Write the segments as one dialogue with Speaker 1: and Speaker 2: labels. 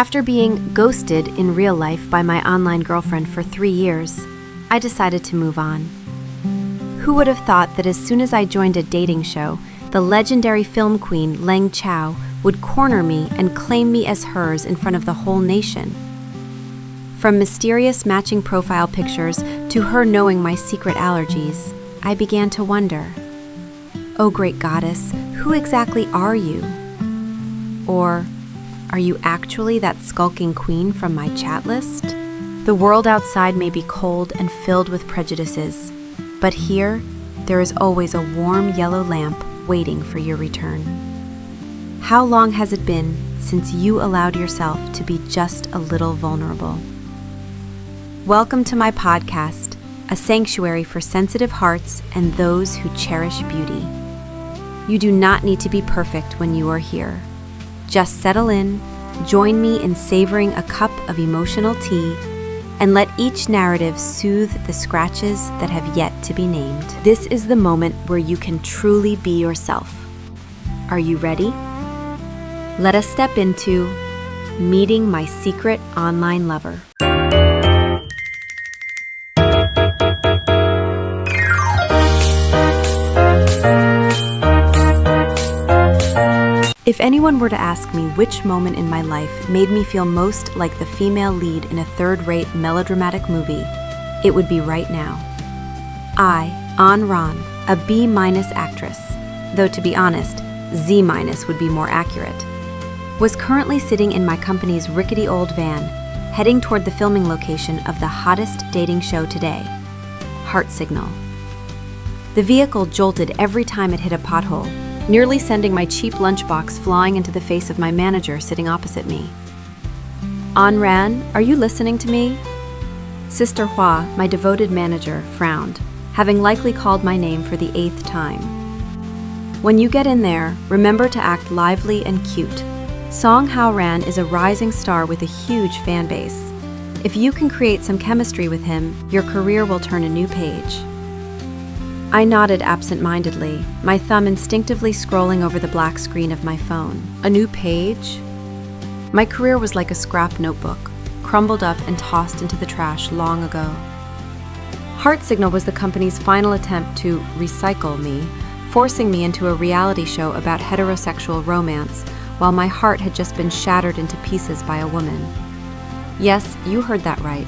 Speaker 1: After being ghosted in real life by my online girlfriend for 3 years, I decided to move on. Who would have thought that as soon as I joined a dating show, the legendary film queen Leng Chow would corner me and claim me as hers in front of the whole nation? From mysterious matching profile pictures to her knowing my secret allergies, I began to wonder, oh great goddess, who exactly are you? Or, are you actually that skulking queen from my chat list? The world outside may be cold and filled with prejudices, but here, there is always a warm yellow lamp waiting for your return. How long has it been since you allowed yourself to be just a little vulnerable? Welcome to my podcast, a sanctuary for sensitive hearts and those who cherish beauty. You do not need to be perfect when you are here. Just settle in, join me in savoring a cup of emotional tea, and let each narrative soothe the scratches that have yet to be named. This is the moment where you can truly be yourself. Are you ready? Let us step into meeting my secret online lover. If anyone were to ask me which moment in my life made me feel most like the female lead in a third-rate melodramatic movie, it would be right now. I, An Ran, a B- actress, though to be honest, Z- would be more accurate, was currently sitting in my company's rickety old van, heading toward the filming location of the hottest dating show today, Heart Signal. The vehicle jolted every time it hit a pothole, nearly sending my cheap lunchbox flying into the face of my manager sitting opposite me. An Ran, are you listening to me? Sister Hua, my devoted manager, frowned, having likely called my name for the 8th time. When you get in there, remember to act lively and cute. Song Hao Ran is a rising star with a huge fan base. If you can create some chemistry with him, your career will turn a new page. I nodded absent-mindedly, my thumb instinctively scrolling over the black screen of my phone. A new page? My career was like a scrap notebook, crumbled up and tossed into the trash long ago. Heart Signal was the company's final attempt to recycle me, forcing me into a reality show about heterosexual romance, while my heart had just been shattered into pieces by a woman. Yes, you heard that right.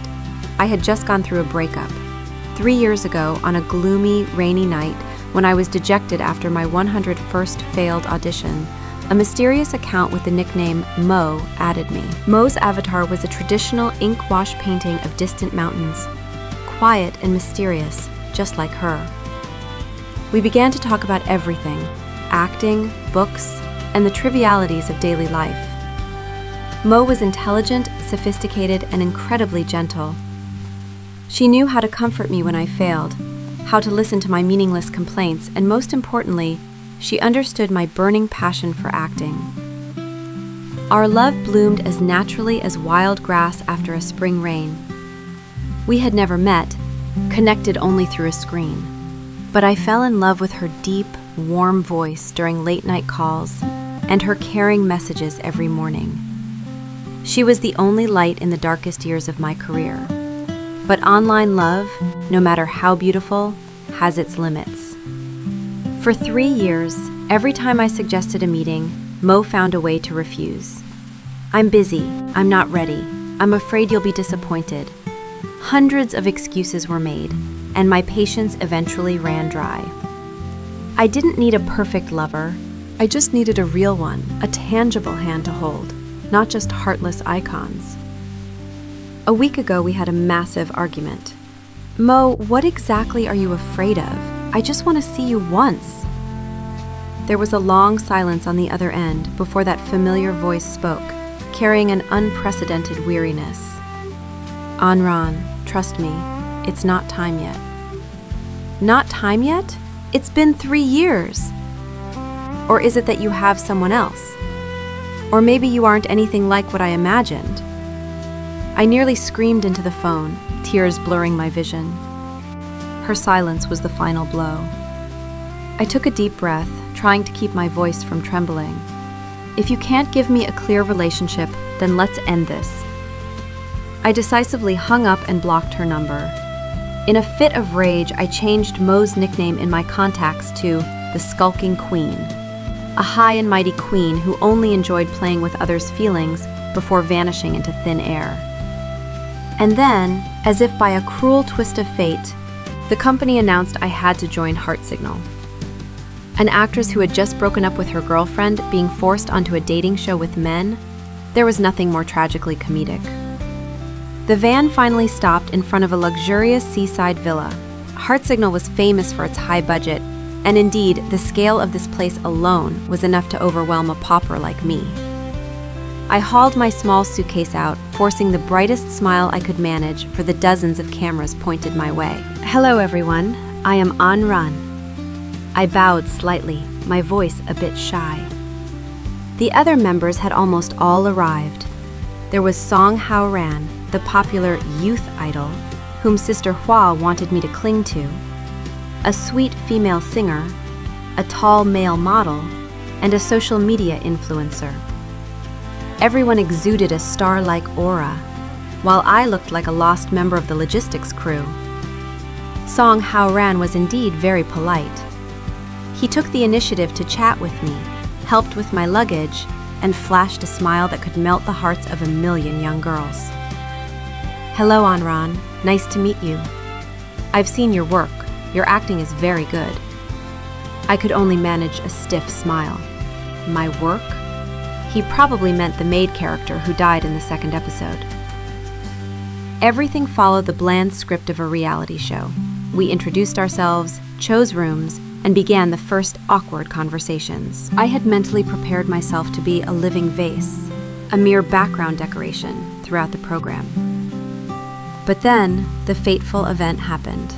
Speaker 1: I had just gone through a breakup. 3 years ago, on a gloomy, rainy night, when I was dejected after my 101st failed audition, a mysterious account with the nickname Mo added me. Mo's avatar was a traditional ink wash painting of distant mountains, quiet and mysterious, just like her. We began to talk about everything, acting, books, and the trivialities of daily life. Mo was intelligent, sophisticated, and incredibly gentle. She knew how to comfort me when I failed, how to listen to my meaningless complaints, and most importantly, she understood my burning passion for acting. Our love bloomed as naturally as wild grass after a spring rain. We had never met, connected only through a screen, but I fell in love with her deep, warm voice during late-night calls and her caring messages every morning. She was the only light in the darkest years of my career. But online love, no matter how beautiful, has its limits. For 3 years, every time I suggested a meeting, Mo found a way to refuse. I'm busy, I'm not ready, I'm afraid you'll be disappointed. Hundreds of excuses were made, and my patience eventually ran dry. I didn't need a perfect lover, I just needed a real one, a tangible hand to hold, not just heartless icons. A week ago, we had a massive argument. Mo, what exactly are you afraid of? I just want to see you once. There was a long silence on the other end before that familiar voice spoke, carrying an unprecedented weariness. An Ran, trust me, it's not time yet. Not time yet? It's been 3 years. Or is it that you have someone else? Or maybe you aren't anything like what I imagined. I nearly screamed into the phone, tears blurring my vision. Her silence was the final blow. I took a deep breath, trying to keep my voice from trembling. If you can't give me a clear relationship, then let's end this." I decisively hung up and blocked her number. In a fit of rage, I changed Mo's nickname in my contacts to the Skulking Queen, a high and mighty queen who only enjoyed playing with others' feelings before vanishing into thin air. And then, as if by a cruel twist of fate, the company announced I had to join Heart Signal. An actress who had just broken up with her girlfriend being forced onto a dating show with men, there was nothing more tragically comedic. The van finally stopped in front of a luxurious seaside villa. Heart Signal was famous for its high budget, and indeed, the scale of this place alone was enough to overwhelm a pauper like me. I hauled my small suitcase out, forcing the brightest smile I could manage for the dozens of cameras pointed my way. "Hello, everyone. I am An Ran." I bowed slightly, my voice a bit shy. The other members had almost all arrived. There was Song Hao Ran, the popular youth idol, whom Sister Hua wanted me to cling to, a sweet female singer, a tall male model, and a social media influencer. Everyone exuded a star-like aura, while I looked like a lost member of the logistics crew. Song Hao Ran was indeed very polite. He took the initiative to chat with me, helped with my luggage, and flashed a smile that could melt the hearts of a million young girls. "Hello, An Ran. Nice to meet you. I've seen your work. Your acting is very good." I could only manage a stiff smile. My work? He probably meant the maid character who died in the second episode. Everything followed the bland script of a reality show. We introduced ourselves, chose rooms, and began the first awkward conversations. I had mentally prepared myself to be a living vase, a mere background decoration throughout the program. But then, the fateful event happened.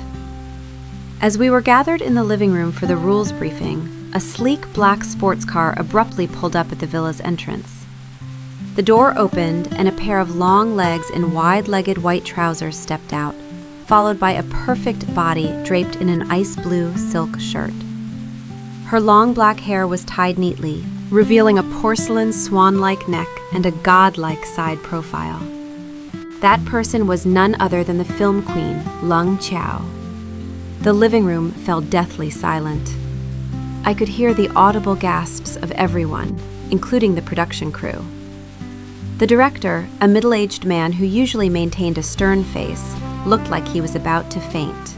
Speaker 1: As we were gathered in the living room for the rules briefing, a sleek black sports car abruptly pulled up at the villa's entrance. The door opened and a pair of long legs in wide-legged white trousers stepped out, followed by a perfect body draped in an ice blue silk shirt. Her long black hair was tied neatly, revealing a porcelain swan-like neck and a god-like side profile. That person was none other than the film queen, Lung Chao. The living room fell deathly silent. I could hear the audible gasps of everyone, including the production crew. The director, a middle-aged man who usually maintained a stern face, looked like he was about to faint.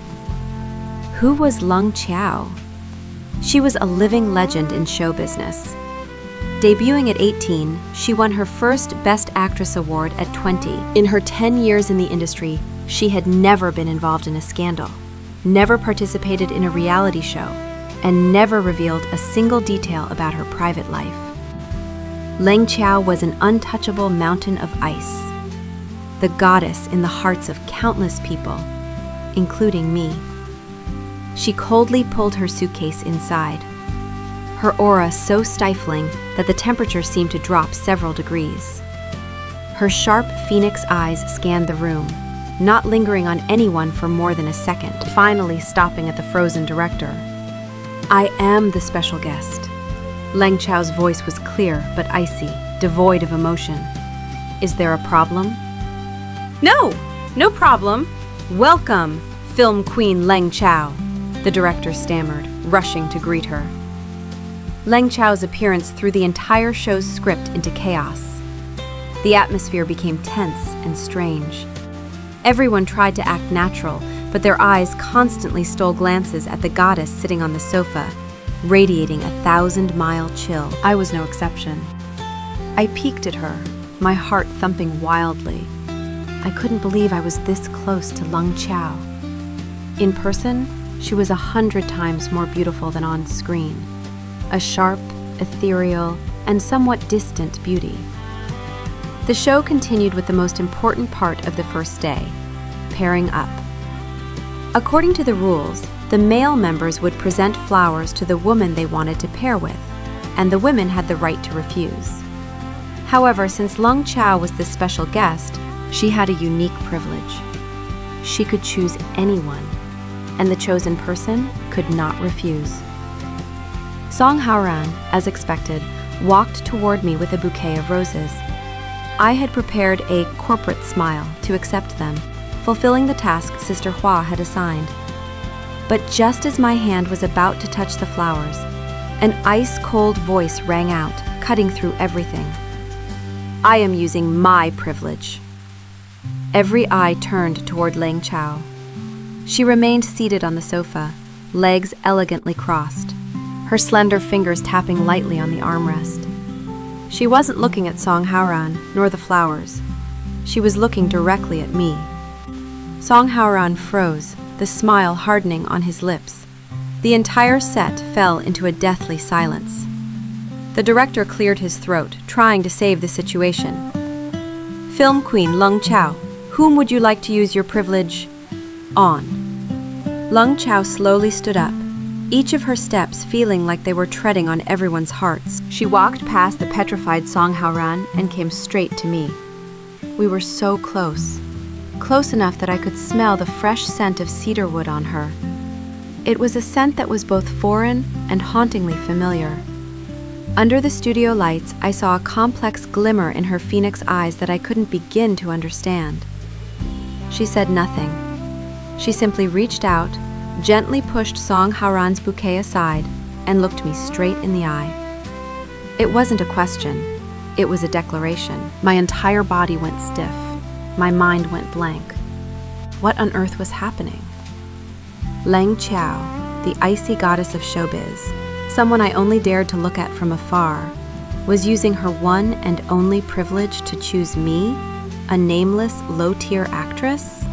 Speaker 1: Who was Lung Chao? She was a living legend in show business. Debuting at 18, she won her first Best Actress award at 20. In her 10 years in the industry, she had never been involved in a scandal, never participated in a reality show, and never revealed a single detail about her private life. Leng Chao was an untouchable mountain of ice, the goddess in the hearts of countless people, including me. She coldly pulled her suitcase inside, her aura so stifling that the temperature seemed to drop several degrees. Her sharp phoenix eyes scanned the room, not lingering on anyone for more than a second, finally stopping at the frozen director. "I am the special guest." Leng Chao's voice was clear but icy, devoid of emotion. "Is there a problem?" "No, no problem. Welcome, film queen Leng Chao," the director stammered, rushing to greet her. Leng Chao's appearance threw the entire show's script into chaos. The atmosphere became tense and strange. Everyone tried to act natural, but their eyes constantly stole glances at the goddess sitting on the sofa, radiating a 1,000-mile chill. I was no exception. I peeked at her, my heart thumping wildly. I couldn't believe I was this close to Lung Chao. In person, she was 100 times more beautiful than on screen. A sharp, ethereal, and somewhat distant beauty. The show continued with the most important part of the first day, pairing up. According to the rules, the male members would present flowers to the woman they wanted to pair with, and the women had the right to refuse. However, since Lung Chao was the special guest, she had a unique privilege. She could choose anyone, and the chosen person could not refuse. Song Haoran, as expected, walked toward me with a bouquet of roses. I had prepared a corporate smile to accept them, fulfilling the task Sister Hua had assigned. But just as my hand was about to touch the flowers, an ice-cold voice rang out, cutting through everything. "I am using my privilege." Every eye turned toward Lang Chao. She remained seated on the sofa, legs elegantly crossed, her slender fingers tapping lightly on the armrest. She wasn't looking at Song Haoran nor the flowers. She was looking directly at me. Song Haoran froze, the smile hardening on his lips. The entire set fell into a deathly silence. The director cleared his throat, trying to save the situation. "Film Queen Lung Chao, whom would you like to use your privilege on?" Lung Chao slowly stood up, each of her steps feeling like they were treading on everyone's hearts. She walked past the petrified Song Haoran and came straight to me. We were so close. Close enough that I could smell the fresh scent of cedarwood on her. It was a scent that was both foreign and hauntingly familiar. Under the studio lights, I saw a complex glimmer in her phoenix eyes that I couldn't begin to understand. She said nothing. She simply reached out, gently pushed Song Haoran's bouquet aside, and looked me straight in the eye. It wasn't a question. It was a declaration. My entire body went stiff. My mind went blank. What on earth was happening? Lang Chao, the icy goddess of showbiz, someone I only dared to look at from afar, was using her one and only privilege to choose me, a nameless, low-tier actress?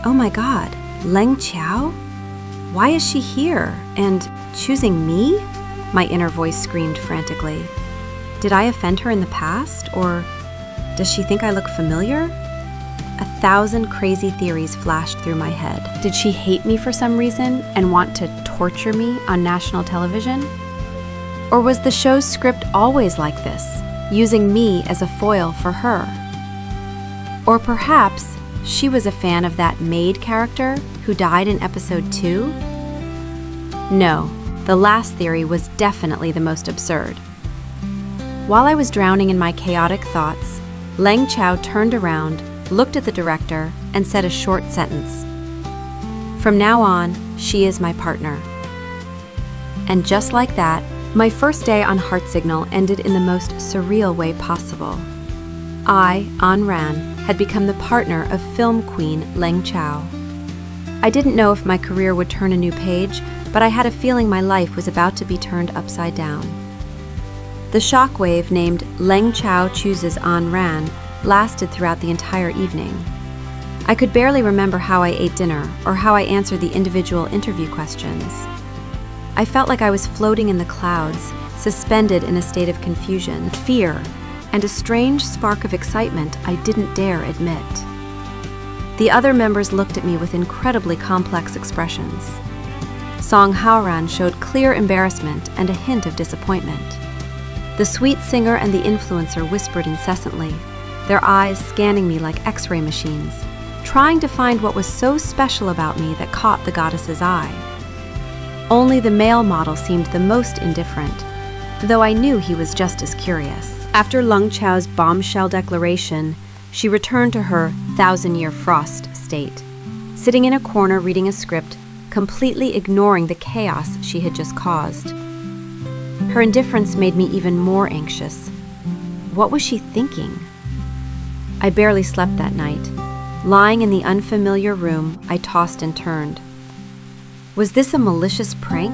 Speaker 1: Oh my God, Lang Chao? Why is she here? And choosing me? My inner voice screamed frantically. Did I offend her in the past? Or does she think I look familiar? 1,000 crazy theories flashed through my head. Did she hate me for some reason and want to torture me on national television? Or was the show's script always like this, using me as a foil for her? Or perhaps she was a fan of that maid character who died in episode 2? No, the last theory was definitely the most absurd. While I was drowning in my chaotic thoughts, Lang Chao turned around, looked at the director, and said a short sentence. "From now on, she is my partner." And just like that, my first day on Heart Signal ended in the most surreal way possible. I, An Ran, had become the partner of film queen Lang Chao. I didn't know if my career would turn a new page, but I had a feeling my life was about to be turned upside down. The shockwave named Lang Chao Chooses An Ran lasted throughout the entire evening. I could barely remember how I ate dinner or how I answered the individual interview questions. I felt like I was floating in the clouds, suspended in a state of confusion, fear, and a strange spark of excitement I didn't dare admit. The other members looked at me with incredibly complex expressions. Song Haoran showed clear embarrassment and a hint of disappointment. The sweet singer and the influencer whispered incessantly, their eyes scanning me like X-ray machines, trying to find what was so special about me that caught the goddess's eye. Only the male model seemed the most indifferent, though I knew he was just as curious. After Lung Chao's bombshell declaration, she returned to her 1,000-year frost state, sitting in a corner reading a script, completely ignoring the chaos she had just caused. Her indifference made me even more anxious. What was she thinking? I barely slept that night. Lying in the unfamiliar room, I tossed and turned. Was this a malicious prank?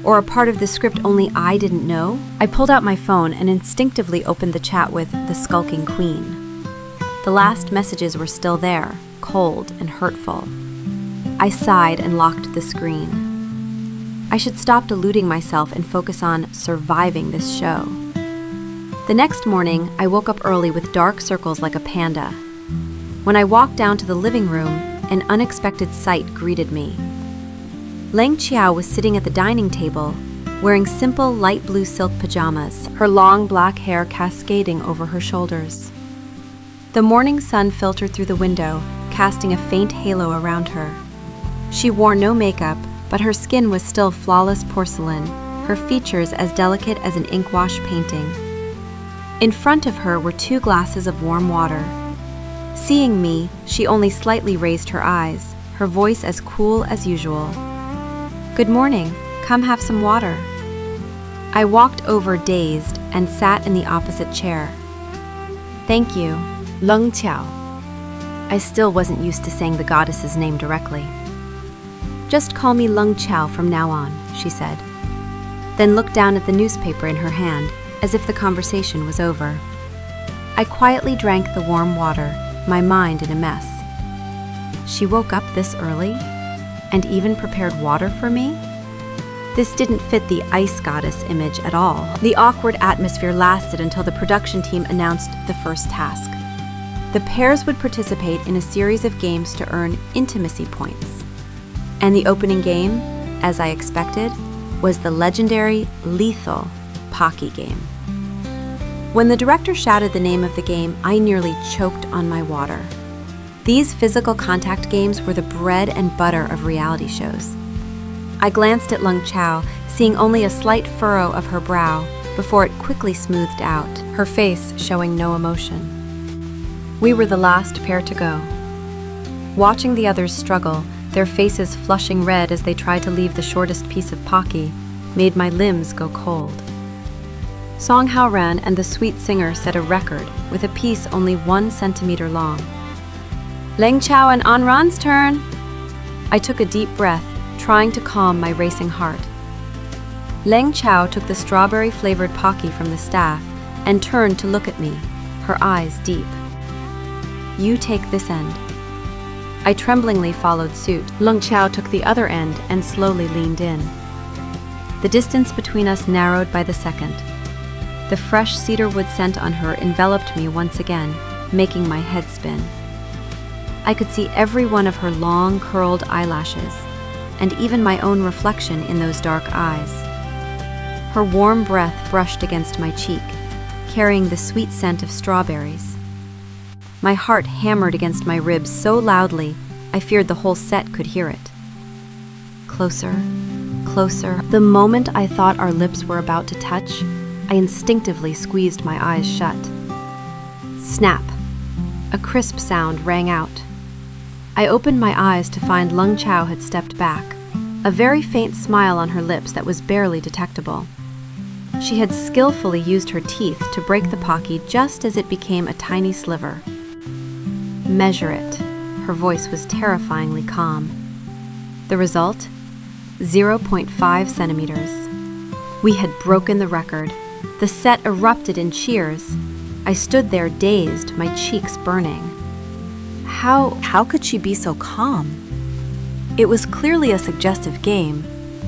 Speaker 1: Or a part of the script only I didn't know? I pulled out my phone and instinctively opened the chat with the skulking queen. The last messages were still there, cold and hurtful. I sighed and locked the screen. I should stop deluding myself and focus on surviving this show. The next morning, I woke up early with dark circles like a panda. When I walked down to the living room, an unexpected sight greeted me. Lang Chao was sitting at the dining table, wearing simple light blue silk pajamas, her long black hair cascading over her shoulders. The morning sun filtered through the window, casting a faint halo around her. She wore no makeup, but her skin was still flawless porcelain, her features as delicate as an inkwash painting. In front of her were 2 glasses of warm water. Seeing me, she only slightly raised her eyes, her voice as cool as usual. "Good morning, come have some water." I walked over dazed and sat in the opposite chair. "Thank you, Leng Qiao." I still wasn't used to saying the goddess's name directly. "Just call me Leng Qiao from now on," she said, then looked down at the newspaper in her hand as if the conversation was over. I quietly drank the warm water, my mind in a mess. She woke up this early and even prepared water for me? This didn't fit the ice goddess image at all. The awkward atmosphere lasted until the production team announced the first task. The pairs would participate in a series of games to earn intimacy points. And the opening game, as I expected, was the legendary, lethal Pocky game. When the director shouted the name of the game, I nearly choked on my water. These physical contact games were the bread and butter of reality shows. I glanced at Leng Qiao, seeing only a slight furrow of her brow before it quickly smoothed out, her face showing no emotion. We were the last pair to go. Watching the others struggle, their faces flushing red as they tried to leave the shortest piece of Pocky, made my limbs go cold. Song Hao Ran and the sweet singer set a record with a piece only 1 centimeter long. "Leng Qiao and An Ran's turn!" I took a deep breath, trying to calm my racing heart. Leng Qiao took the strawberry-flavored Pocky from the staff and turned to look at me, her eyes deep. "You take this end." I tremblingly followed suit. Leng Qiao took the other end and slowly leaned in. The distance between us narrowed by the second. The fresh cedarwood scent on her enveloped me once again, making my head spin. I could see every one of her long, curled eyelashes, and even my own reflection in those dark eyes. Her warm breath brushed against my cheek, carrying the sweet scent of strawberries. My heart hammered against my ribs so loudly, I feared the whole set could hear it. Closer, closer. The moment I thought our lips were about to touch, I instinctively squeezed my eyes shut. Snap! A crisp sound rang out. I opened my eyes to find Leng Qiao had stepped back, a very faint smile on her lips that was barely detectable. She had skillfully used her teeth to break the Pocky just as it became a tiny sliver. "Measure it." Her voice was terrifyingly calm. The result? 0.5 centimeters. We had broken the record. The set erupted in cheers. I stood there dazed, my cheeks burning. How could she be so calm? It was clearly a suggestive game,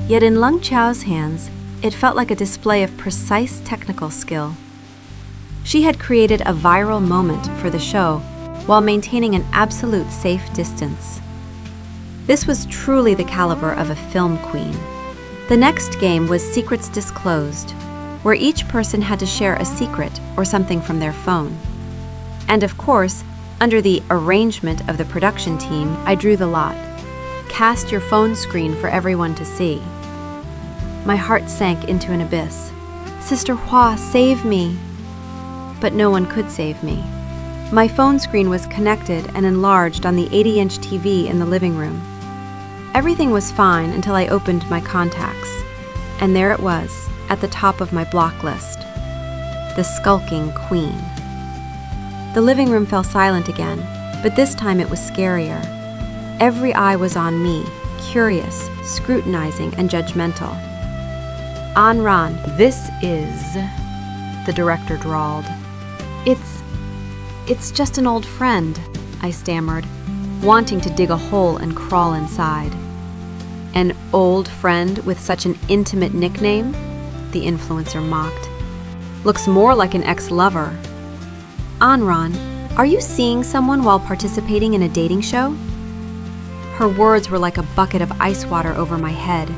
Speaker 1: yet in Leng Qiao's hands, it felt like a display of precise technical skill. She had created a viral moment for the show while maintaining an absolute safe distance. This was truly the caliber of a film queen. The next game was Secrets Disclosed, where each person had to share a secret or something from their phone. And of course, under the arrangement of the production team, I drew the lot. Cast your phone screen for everyone to see. My heart sank into an abyss. "Sister Hua, save me!" But no one could save me. My phone screen was connected and enlarged on the 80-inch TV in the living room. Everything was fine until I opened my contacts, and there it was, at the top of my block list. The skulking queen. The living room fell silent again, but this time it was scarier. Every eye was on me, curious, scrutinizing, and judgmental. "An Ran, this is," the director drawled. It's just an old friend," I stammered, wanting to dig a hole and crawl inside. "An old friend with such an intimate nickname?" the influencer mocked. "Looks more like an ex-lover." "An Ran, are you seeing someone while participating in a dating show?" Her words were like a bucket of ice water over my head.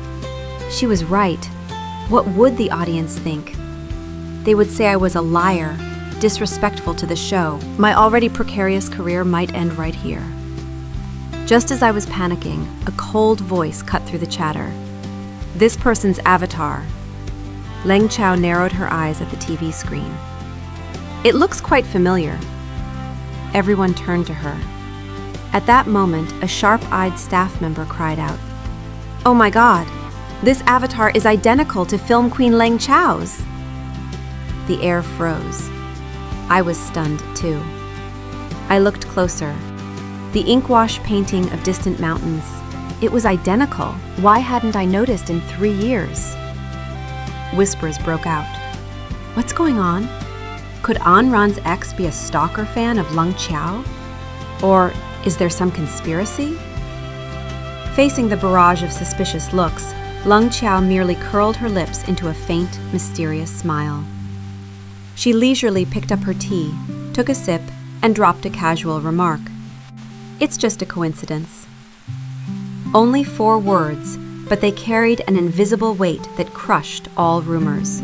Speaker 1: She was right. What would the audience think? They would say I was a liar, disrespectful to the show. My already precarious career might end right here. Just as I was panicking, a cold voice cut through the chatter. "This person's avatar. Leng Chao narrowed her eyes at the TV screen. It looks quite familiar. Everyone turned to her. At that moment, a sharp-eyed staff member cried out, "Oh my God, this avatar is identical to film queen Leng Chao's." The air froze. I was stunned too. I looked closer. The ink-wash painting of distant mountains. It was identical. Why hadn't I noticed in 3 years? Whispers broke out. What's going on? Could An Ran's ex be a stalker fan of Leng Chao? Or is there some conspiracy? Facing the barrage of suspicious looks, Leng Chao merely curled her lips into a faint, mysterious smile. She leisurely picked up her tea, took a sip, and dropped a casual remark. It's just a coincidence. Only 4 words, but they carried an invisible weight that crushed all rumors.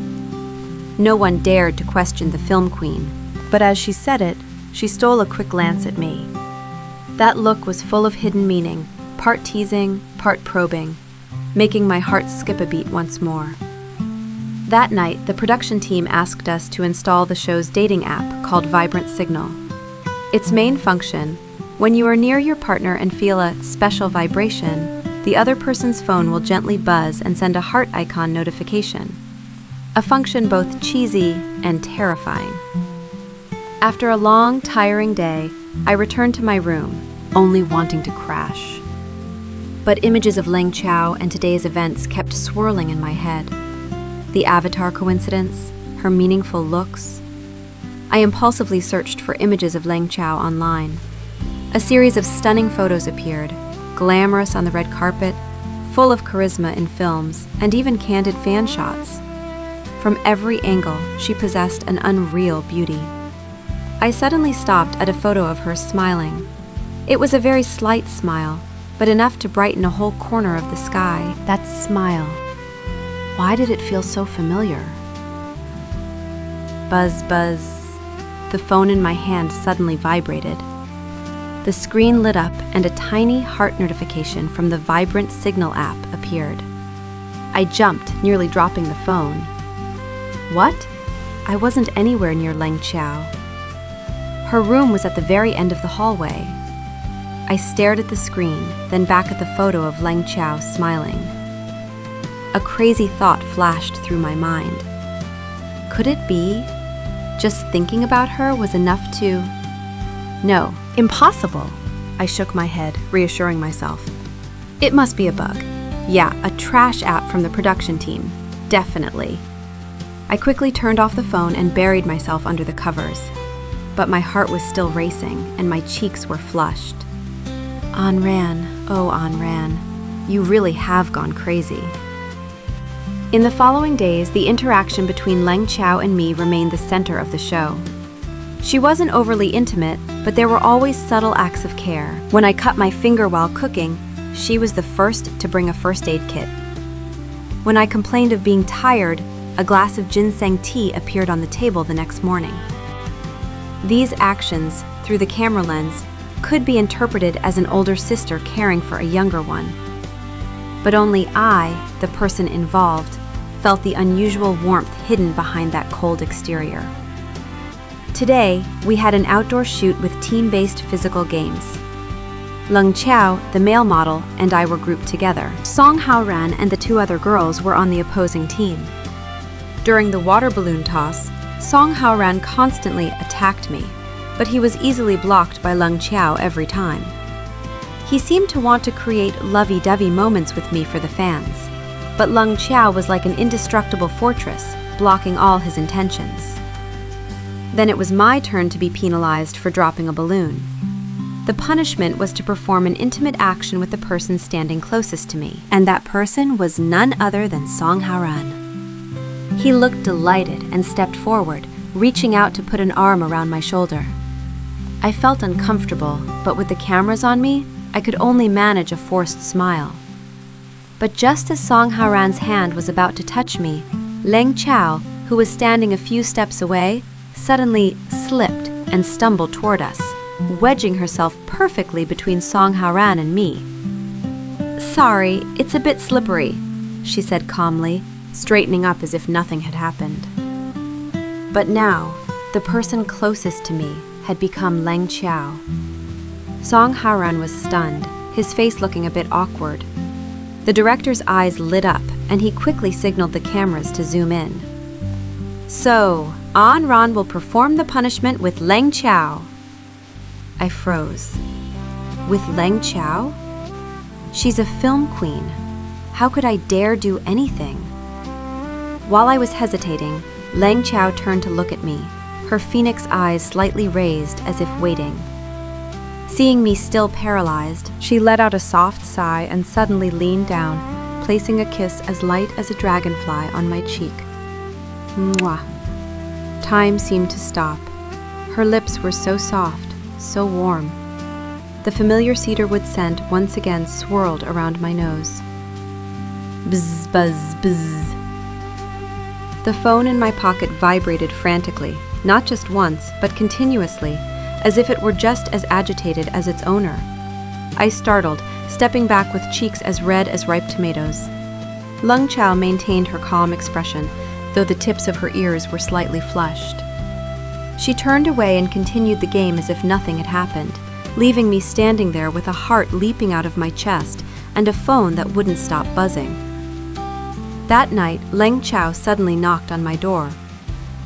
Speaker 1: No one dared to question the film queen, but as she said it, she stole a quick glance at me. That look was full of hidden meaning, part teasing, part probing, making my heart skip a beat once more. That night, the production team asked us to install the show's dating app called Vibrant Signal. Its main function, when you are near your partner and feel a special vibration, the other person's phone will gently buzz and send a heart icon notification. A function both cheesy and terrifying. After a long, tiring day, I returned to my room, only wanting to crash. But images of Leng Chao and today's events kept swirling in my head. The avatar coincidence, her meaningful looks. I impulsively searched for images of Leng Chao online. A series of stunning photos appeared, glamorous on the red carpet, full of charisma in films, and even candid fan shots. From every angle, she possessed an unreal beauty. I suddenly stopped at a photo of her smiling. It was a very slight smile, but enough to brighten a whole corner of the sky. That smile. Why did it feel so familiar? Buzz, buzz. The phone in my hand suddenly vibrated. The screen lit up and a tiny heart notification from the Vibrant Signal app appeared. I jumped, nearly dropping the phone. What? I wasn't anywhere near Leng Chao. Her room was at the very end of the hallway. I stared at the screen, then back at the photo of Leng Chao smiling. A crazy thought flashed through my mind. Could it be? Just thinking about her was enough to... No, impossible. I shook my head, reassuring myself. It must be a bug. Yeah, a trash app from the production team. Definitely. I quickly turned off the phone and buried myself under the covers. But my heart was still racing, and my cheeks were flushed. An Ran, oh An Ran, you really have gone crazy. In the following days, the interaction between Leng Chao and me remained the center of the show. She wasn't overly intimate, but there were always subtle acts of care. When I cut my finger while cooking, she was the first to bring a first aid kit. When I complained of being tired, a glass of ginseng tea appeared on the table the next morning. These actions, through the camera lens, could be interpreted as an older sister caring for a younger one. But only I, the person involved, felt the unusual warmth hidden behind that cold exterior. Today, we had an outdoor shoot with team-based physical games. Leng Chao, the male model, and I were grouped together. Song Haoran and the 2 other girls were on the opposing team. During the water balloon toss, Song Haoran constantly attacked me, but he was easily blocked by Leng Chao every time. He seemed to want to create lovey-dovey moments with me for the fans, but Leng Chao was like an indestructible fortress, blocking all his intentions. Then it was my turn to be penalized for dropping a balloon. The punishment was to perform an intimate action with the person standing closest to me, and that person was none other than Song Haoran. He looked delighted and stepped forward, reaching out to put an arm around my shoulder. I felt uncomfortable, but with the cameras on me, I could only manage a forced smile. But just as Song Haoran's hand was about to touch me, Leng Chao, who was standing a few steps away, suddenly slipped and stumbled toward us, wedging herself perfectly between Song Haoran and me. "Sorry, it's a bit slippery," she said calmly, straightening up as if nothing had happened. But now, the person closest to me had become Leng Qiao. Song Haoran was stunned, his face looking a bit awkward. The director's eyes lit up, and he quickly signaled the cameras to zoom in. "So, An Ran will perform the punishment with Leng Qiao." I froze. With Leng Qiao? She's a film queen. How could I dare do anything? While I was hesitating, Leng Qiao turned to look at me, her phoenix eyes slightly raised as if waiting. Seeing me still paralyzed, she let out a soft sigh and suddenly leaned down, placing a kiss as light as a dragonfly on my cheek. Mwah. Time seemed to stop. Her lips were so soft, so warm. The familiar cedarwood scent once again swirled around my nose. Bzz, buzz, bzz. The phone in my pocket vibrated frantically, not just once, but continuously, as if it were just as agitated as its owner. I startled, stepping back with cheeks as red as ripe tomatoes. Leng Qiao maintained her calm expression, though the tips of her ears were slightly flushed. She turned away and continued the game as if nothing had happened, leaving me standing there with a heart leaping out of my chest and a phone that wouldn't stop buzzing. That night, Leng Qiao suddenly knocked on my door.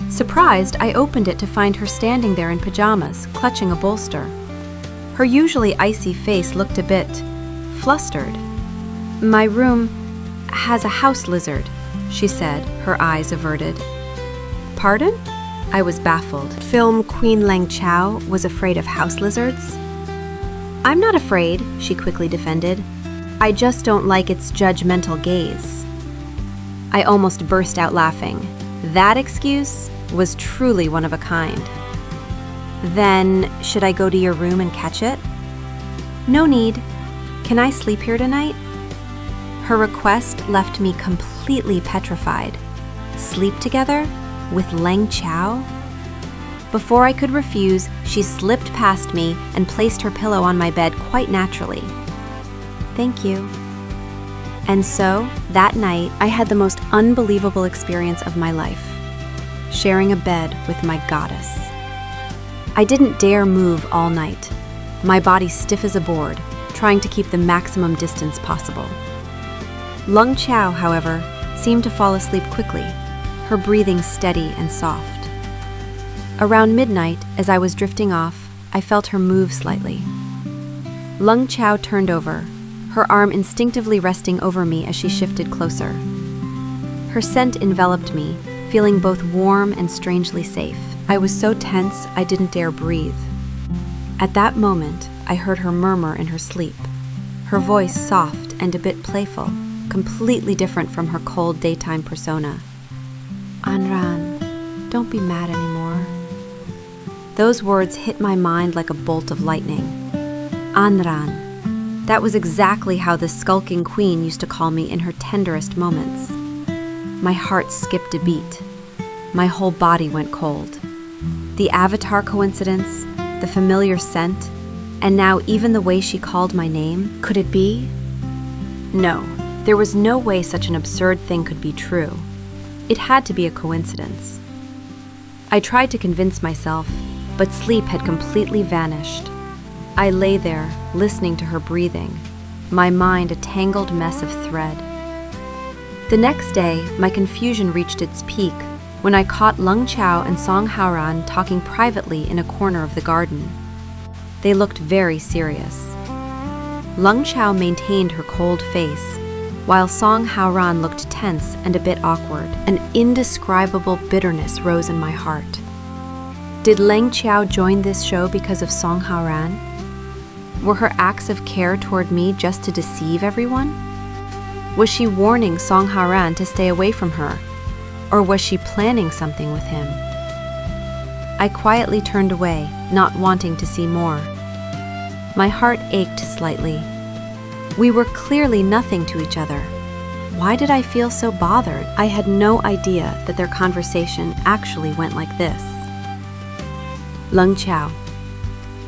Speaker 1: Surprised, I opened it to find her standing there in pajamas, clutching a bolster. Her usually icy face looked a bit flustered. "My room has a house lizard," she said, her eyes averted. "Pardon?" I was baffled. Film Queen Leng Qiao was afraid of house lizards? "I'm not afraid," she quickly defended. "I just don't like its judgmental gaze." I almost burst out laughing. That excuse was truly one of a kind. "Then, should I go to your room and catch it?" "No need. Can I sleep here tonight?" Her request left me completely petrified. Sleep together? With Leng Qiao? Before I could refuse, she slipped past me and placed her pillow on my bed quite naturally. "Thank you." And so, that night, I had the most unbelievable experience of my life, sharing a bed with my goddess. I didn't dare move all night, my body stiff as a board, trying to keep the maximum distance possible. Leng Qiao, however, seemed to fall asleep quickly, her breathing steady and soft. Around midnight, as I was drifting off, I felt her move slightly. Leng Qiao turned over, her arm instinctively resting over me as she shifted closer. Her scent enveloped me, feeling both warm and strangely safe. I was so tense I didn't dare breathe. At that moment, I heard her murmur in her sleep, her voice soft and a bit playful, completely different from her cold daytime persona. "An Ran, don't be mad anymore." Those words hit my mind like a bolt of lightning. An Ran. That was exactly how the skulking queen used to call me in her tenderest moments. My heart skipped a beat. My whole body went cold. The avatar coincidence, the familiar scent, and now even the way she called my name, could it be? No, there was no way such an absurd thing could be true. It had to be a coincidence. I tried to convince myself, but sleep had completely vanished. I lay there, listening to her breathing, my mind a tangled mess of thread. The next day, my confusion reached its peak when I caught Leng Qiao and Song Haoran talking privately in a corner of the garden. They looked very serious. Leng Qiao maintained her cold face, while Song Haoran looked tense and a bit awkward. An indescribable bitterness rose in my heart. Did Leng Qiao join this show because of Song Haoran? Were her acts of care toward me just to deceive everyone? Was she warning Song Haoran to stay away from her? Or was she planning something with him? I quietly turned away, not wanting to see more. My heart ached slightly. We were clearly nothing to each other. Why did I feel so bothered? I had no idea that their conversation actually went like this. "Leng Qiao,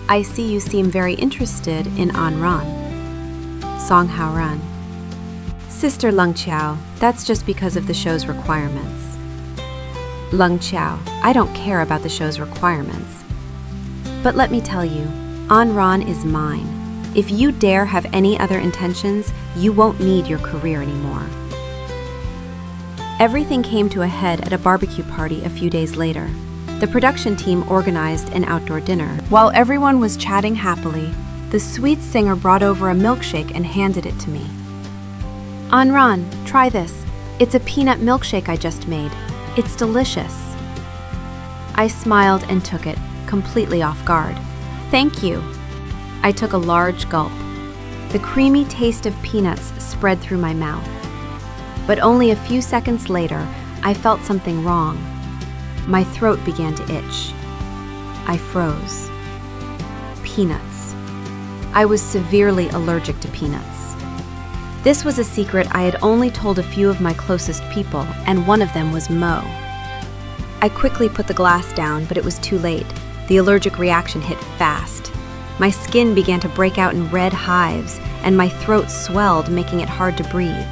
Speaker 1: I see you seem very interested in An Ran." Song Haoran, Sister Lung Chiao, that's just because of the show's requirements. Lung Chiao, I don't care about the show's requirements. But let me tell you, Ran is mine. If you dare have any other intentions, you won't need your career anymore. Everything came to a head at a barbecue party a few days later. The production team organized an outdoor dinner. While everyone was chatting happily, the sweet singer brought over a milkshake and handed it to me. Ran, try this. It's a peanut milkshake I just made. It's delicious. I smiled and took it, completely off guard. Thank you. I took a large gulp. The creamy taste of peanuts spread through my mouth. But only a few seconds later, I felt something wrong. My throat began to itch. I froze. Peanuts. I was severely allergic to peanuts. This was a secret I had only told a few of my closest people, and one of them was Mo. I quickly put the glass down, but it was too late. The allergic reaction hit fast. My skin began to break out in red hives, and my throat swelled, making it hard to breathe.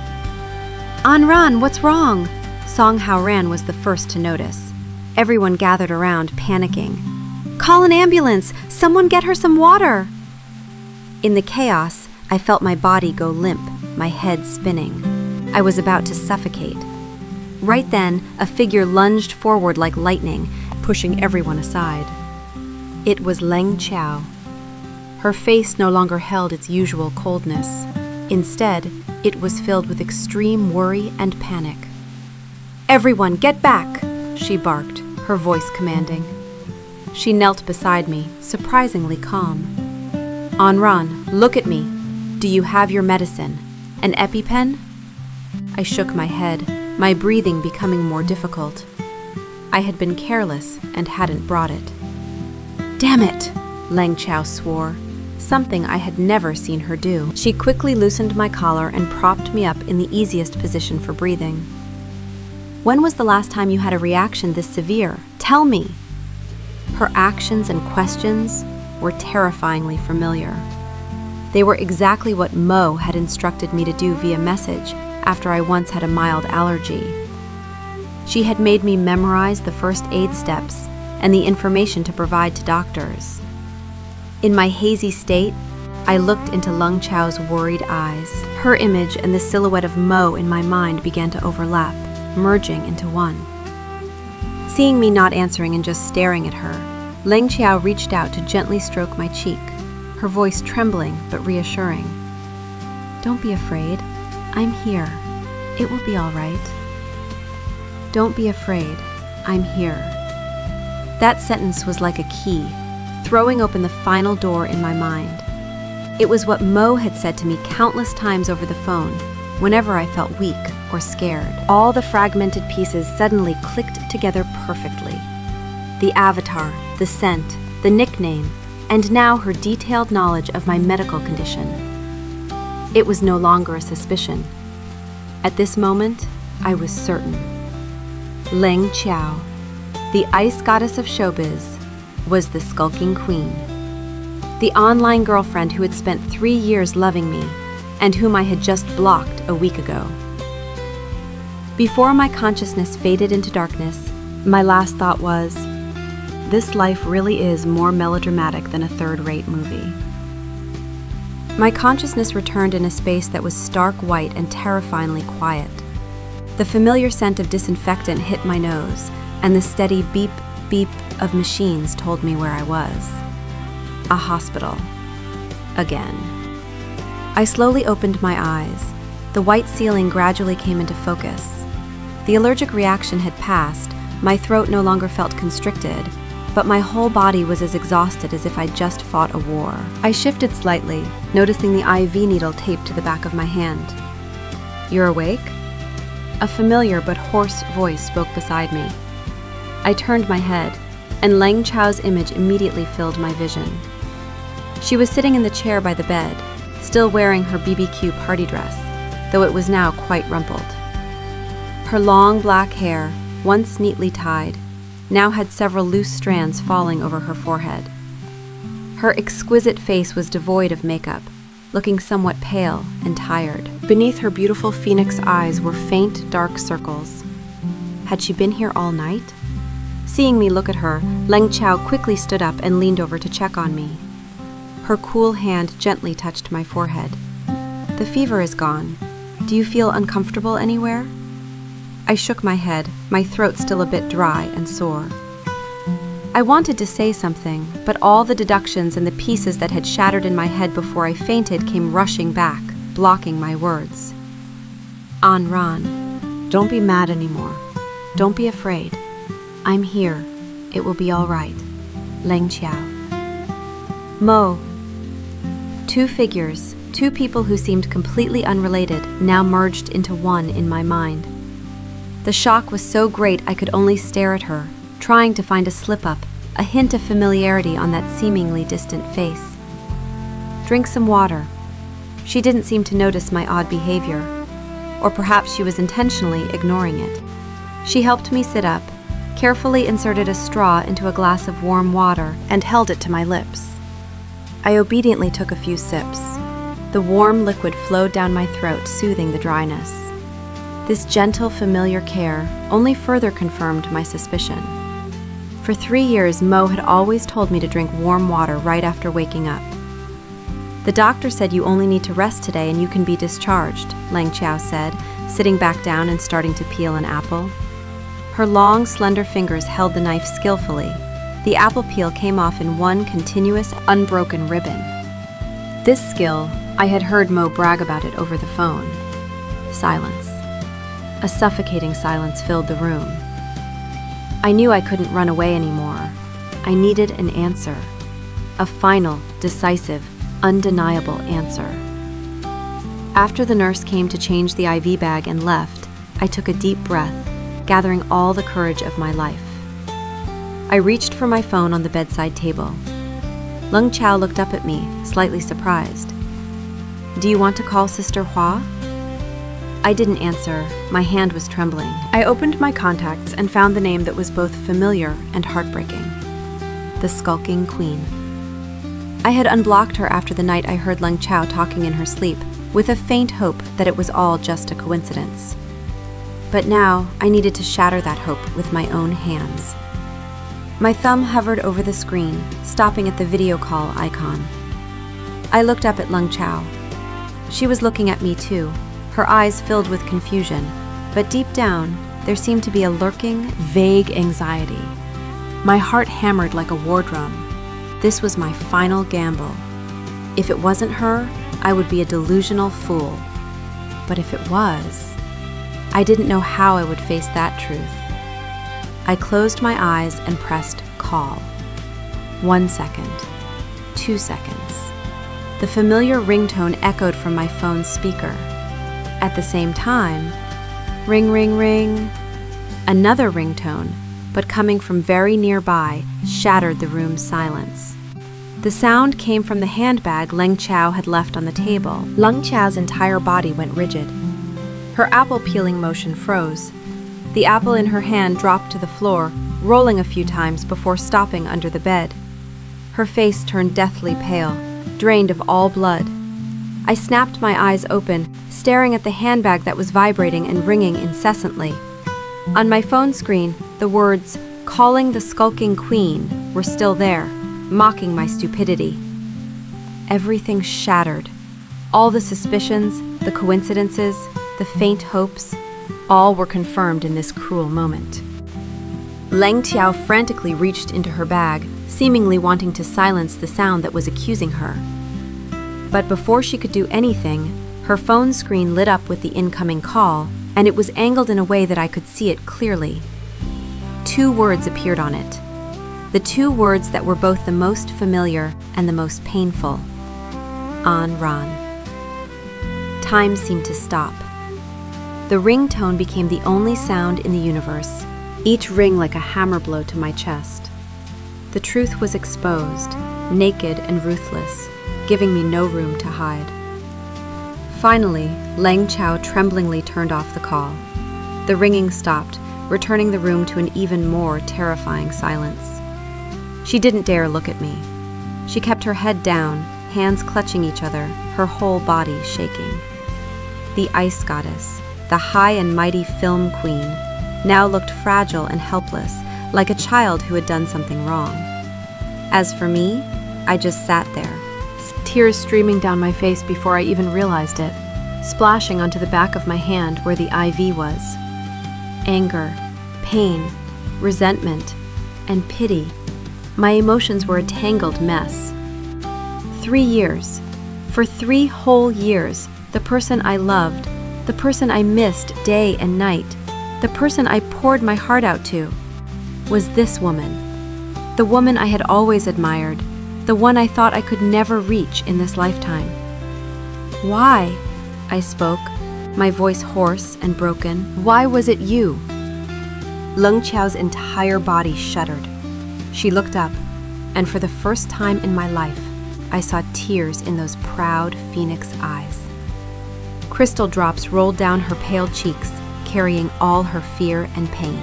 Speaker 1: Ran, what's wrong? Song Hao Ran was the first to notice. Everyone gathered around, panicking. Call an ambulance! Someone get her some water! In the chaos, I felt my body go limp, my head spinning. I was about to suffocate. Right then, a figure lunged forward like lightning, pushing everyone aside. It was Leng Chiao. Her face no longer held its usual coldness. Instead, it was filled with extreme worry and panic. Everyone, get back! She barked, her voice commanding. She knelt beside me, surprisingly calm. Ran, look at me. Do you have your medicine? An EpiPen? I shook my head, my breathing becoming more difficult. I had been careless and hadn't brought it. Damn it! Leng Chiao swore, something I had never seen her do. She quickly loosened my collar and propped me up in the easiest position for breathing. When was the last time you had a reaction this severe? Tell me! Her actions and questions were terrifyingly familiar. They were exactly what Mo had instructed me to do via message after I once had a mild allergy. She had made me memorize the first aid steps and the information to provide to doctors. In my hazy state, I looked into Leng Chiao's worried eyes. Her image and the silhouette of Mo in my mind began to overlap, merging into one. Seeing me not answering and just staring at her, Leng Chiao reached out to gently stroke my cheek, her voice trembling but reassuring. Don't be afraid. I'm here. It will be all right. Don't be afraid. I'm here. That sentence was like a key, throwing open the final door in my mind. It was what Mo had said to me countless times over the phone, whenever I felt weak or scared. All the fragmented pieces suddenly clicked together perfectly. The avatar, the scent, the nickname, and now her detailed knowledge of my medical condition. It was no longer a suspicion. At this moment, I was certain. Leng Chiao, the ice goddess of showbiz, was the skulking queen. The online girlfriend who had spent 3 years loving me and whom I had just blocked a week ago. Before my consciousness faded into darkness, my last thought was, this life really is more melodramatic than a third-rate movie. My consciousness returned in a space that was stark white and terrifyingly quiet. The familiar scent of disinfectant hit my nose, and the steady beep, beep of machines told me where I was. A hospital. Again. I slowly opened my eyes. The white ceiling gradually came into focus. The allergic reaction had passed, my throat no longer felt constricted, but my whole body was as exhausted as if I'd just fought a war. I shifted slightly, noticing the IV needle taped to the back of my hand. You're awake? A familiar but hoarse voice spoke beside me. I turned my head, and Leng Chiao's image immediately filled my vision. She was sitting in the chair by the bed, still wearing her BBQ party dress, though it was now quite rumpled. Her long black hair, once neatly tied, now had several loose strands falling over her forehead. Her exquisite face was devoid of makeup, looking somewhat pale and tired. Beneath her beautiful phoenix eyes were faint, dark circles. Had she been here all night? Seeing me look at her, Leng Chao quickly stood up and leaned over to check on me. Her cool hand gently touched my forehead. The fever is gone. Do you feel uncomfortable anywhere? I shook my head, my throat still a bit dry and sore. I wanted to say something, but all the deductions and the pieces that had shattered in my head before I fainted came rushing back, blocking my words. An Ran, don't be mad anymore. Don't be afraid. I'm here. It will be all right. Leng Chao. Mo. Two figures, two people who seemed completely unrelated, now merged into one in my mind. The shock was so great I could only stare at her, trying to find a slip-up, a hint of familiarity on that seemingly distant face. Drink some water. She didn't seem to notice my odd behavior, or perhaps she was intentionally ignoring it. She helped me sit up, carefully inserted a straw into a glass of warm water, and held it to my lips. I obediently took a few sips. The warm liquid flowed down my throat, soothing the dryness. This gentle, familiar care only further confirmed my suspicion. For 3 years, Mo had always told me to drink warm water right after waking up. The doctor said you only need to rest today and you can be discharged, Leng Chao said, sitting back down and starting to peel an apple. Her long, slender fingers held the knife skillfully. The apple peel came off in one continuous, unbroken ribbon. This skill, I had heard Mo brag about it over the phone. Silence. A suffocating silence filled the room. I knew I couldn't run away anymore. I needed an answer. A final, decisive, undeniable answer. After the nurse came to change the IV bag and left, I took a deep breath, gathering all the courage of my life. I reached for my phone on the bedside table. Leng Chao looked up at me, slightly surprised. Do you want to call Sister Hua? I didn't answer. My hand was trembling. I opened my contacts and found the name that was both familiar and heartbreaking. The Skulking Queen. I had unblocked her after the night I heard Leng Chao talking in her sleep, with a faint hope that it was all just a coincidence. But now, I needed to shatter that hope with my own hands. My thumb hovered over the screen, stopping at the video call icon. I looked up at Leng Chao. She was looking at me too, her eyes filled with confusion, but deep down, there seemed to be a lurking, vague anxiety. My heart hammered like a war drum. This was my final gamble. If it wasn't her, I would be a delusional fool. But if it was, I didn't know how I would face that truth. I closed my eyes and pressed call. 1 second, 2 seconds. The familiar ringtone echoed from my phone's speaker. At the same time, ring, ring, ring. Another ringtone, but coming from very nearby, shattered the room's silence. The sound came from the handbag Leng Chao had left on the table. Leng Chao's entire body went rigid. Her apple peeling motion froze. The apple in her hand dropped to the floor, rolling a few times before stopping under the bed. Her face turned deathly pale, drained of all blood. I snapped my eyes open, staring at the handbag that was vibrating and ringing incessantly. On my phone screen, the words, "Calling the Skulking Queen," were still there, mocking my stupidity. Everything shattered. All the suspicions, the coincidences, the faint hopes, all were confirmed in this cruel moment. Leng Chao frantically reached into her bag, seemingly wanting to silence the sound that was accusing her. But before she could do anything, her phone screen lit up with the incoming call, and it was angled in a way that I could see it clearly. 2 words appeared on it. The 2 words that were both the most familiar and the most painful. An Ran. Time seemed to stop. The ringtone became the only sound in the universe, each ring like a hammer blow to my chest. The truth was exposed, naked and ruthless, giving me no room to hide. Finally, Leng Chao tremblingly turned off the call. The ringing stopped, returning the room to an even more terrifying silence. She didn't dare look at me. She kept her head down, hands clutching each other, her whole body shaking. The ice goddess, the high and mighty film queen, now looked fragile and helpless, like a child who had done something wrong. As for me, I just sat there, tears streaming down my face before I even realized it, splashing onto the back of my hand where the IV was. Anger, pain, resentment, and pity. My emotions were a tangled mess. 3 years. For 3 whole years, the person I loved, the person I missed day and night, the person I poured my heart out to, was this woman. The woman I had always admired, the one I thought I could never reach in this lifetime. Why? I spoke, my voice hoarse and broken. Why was it you? Leng Qiao's entire body shuddered. She looked up, and for the first time in my life, I saw tears in those proud phoenix eyes. Crystal drops rolled down her pale cheeks, carrying all her fear and pain.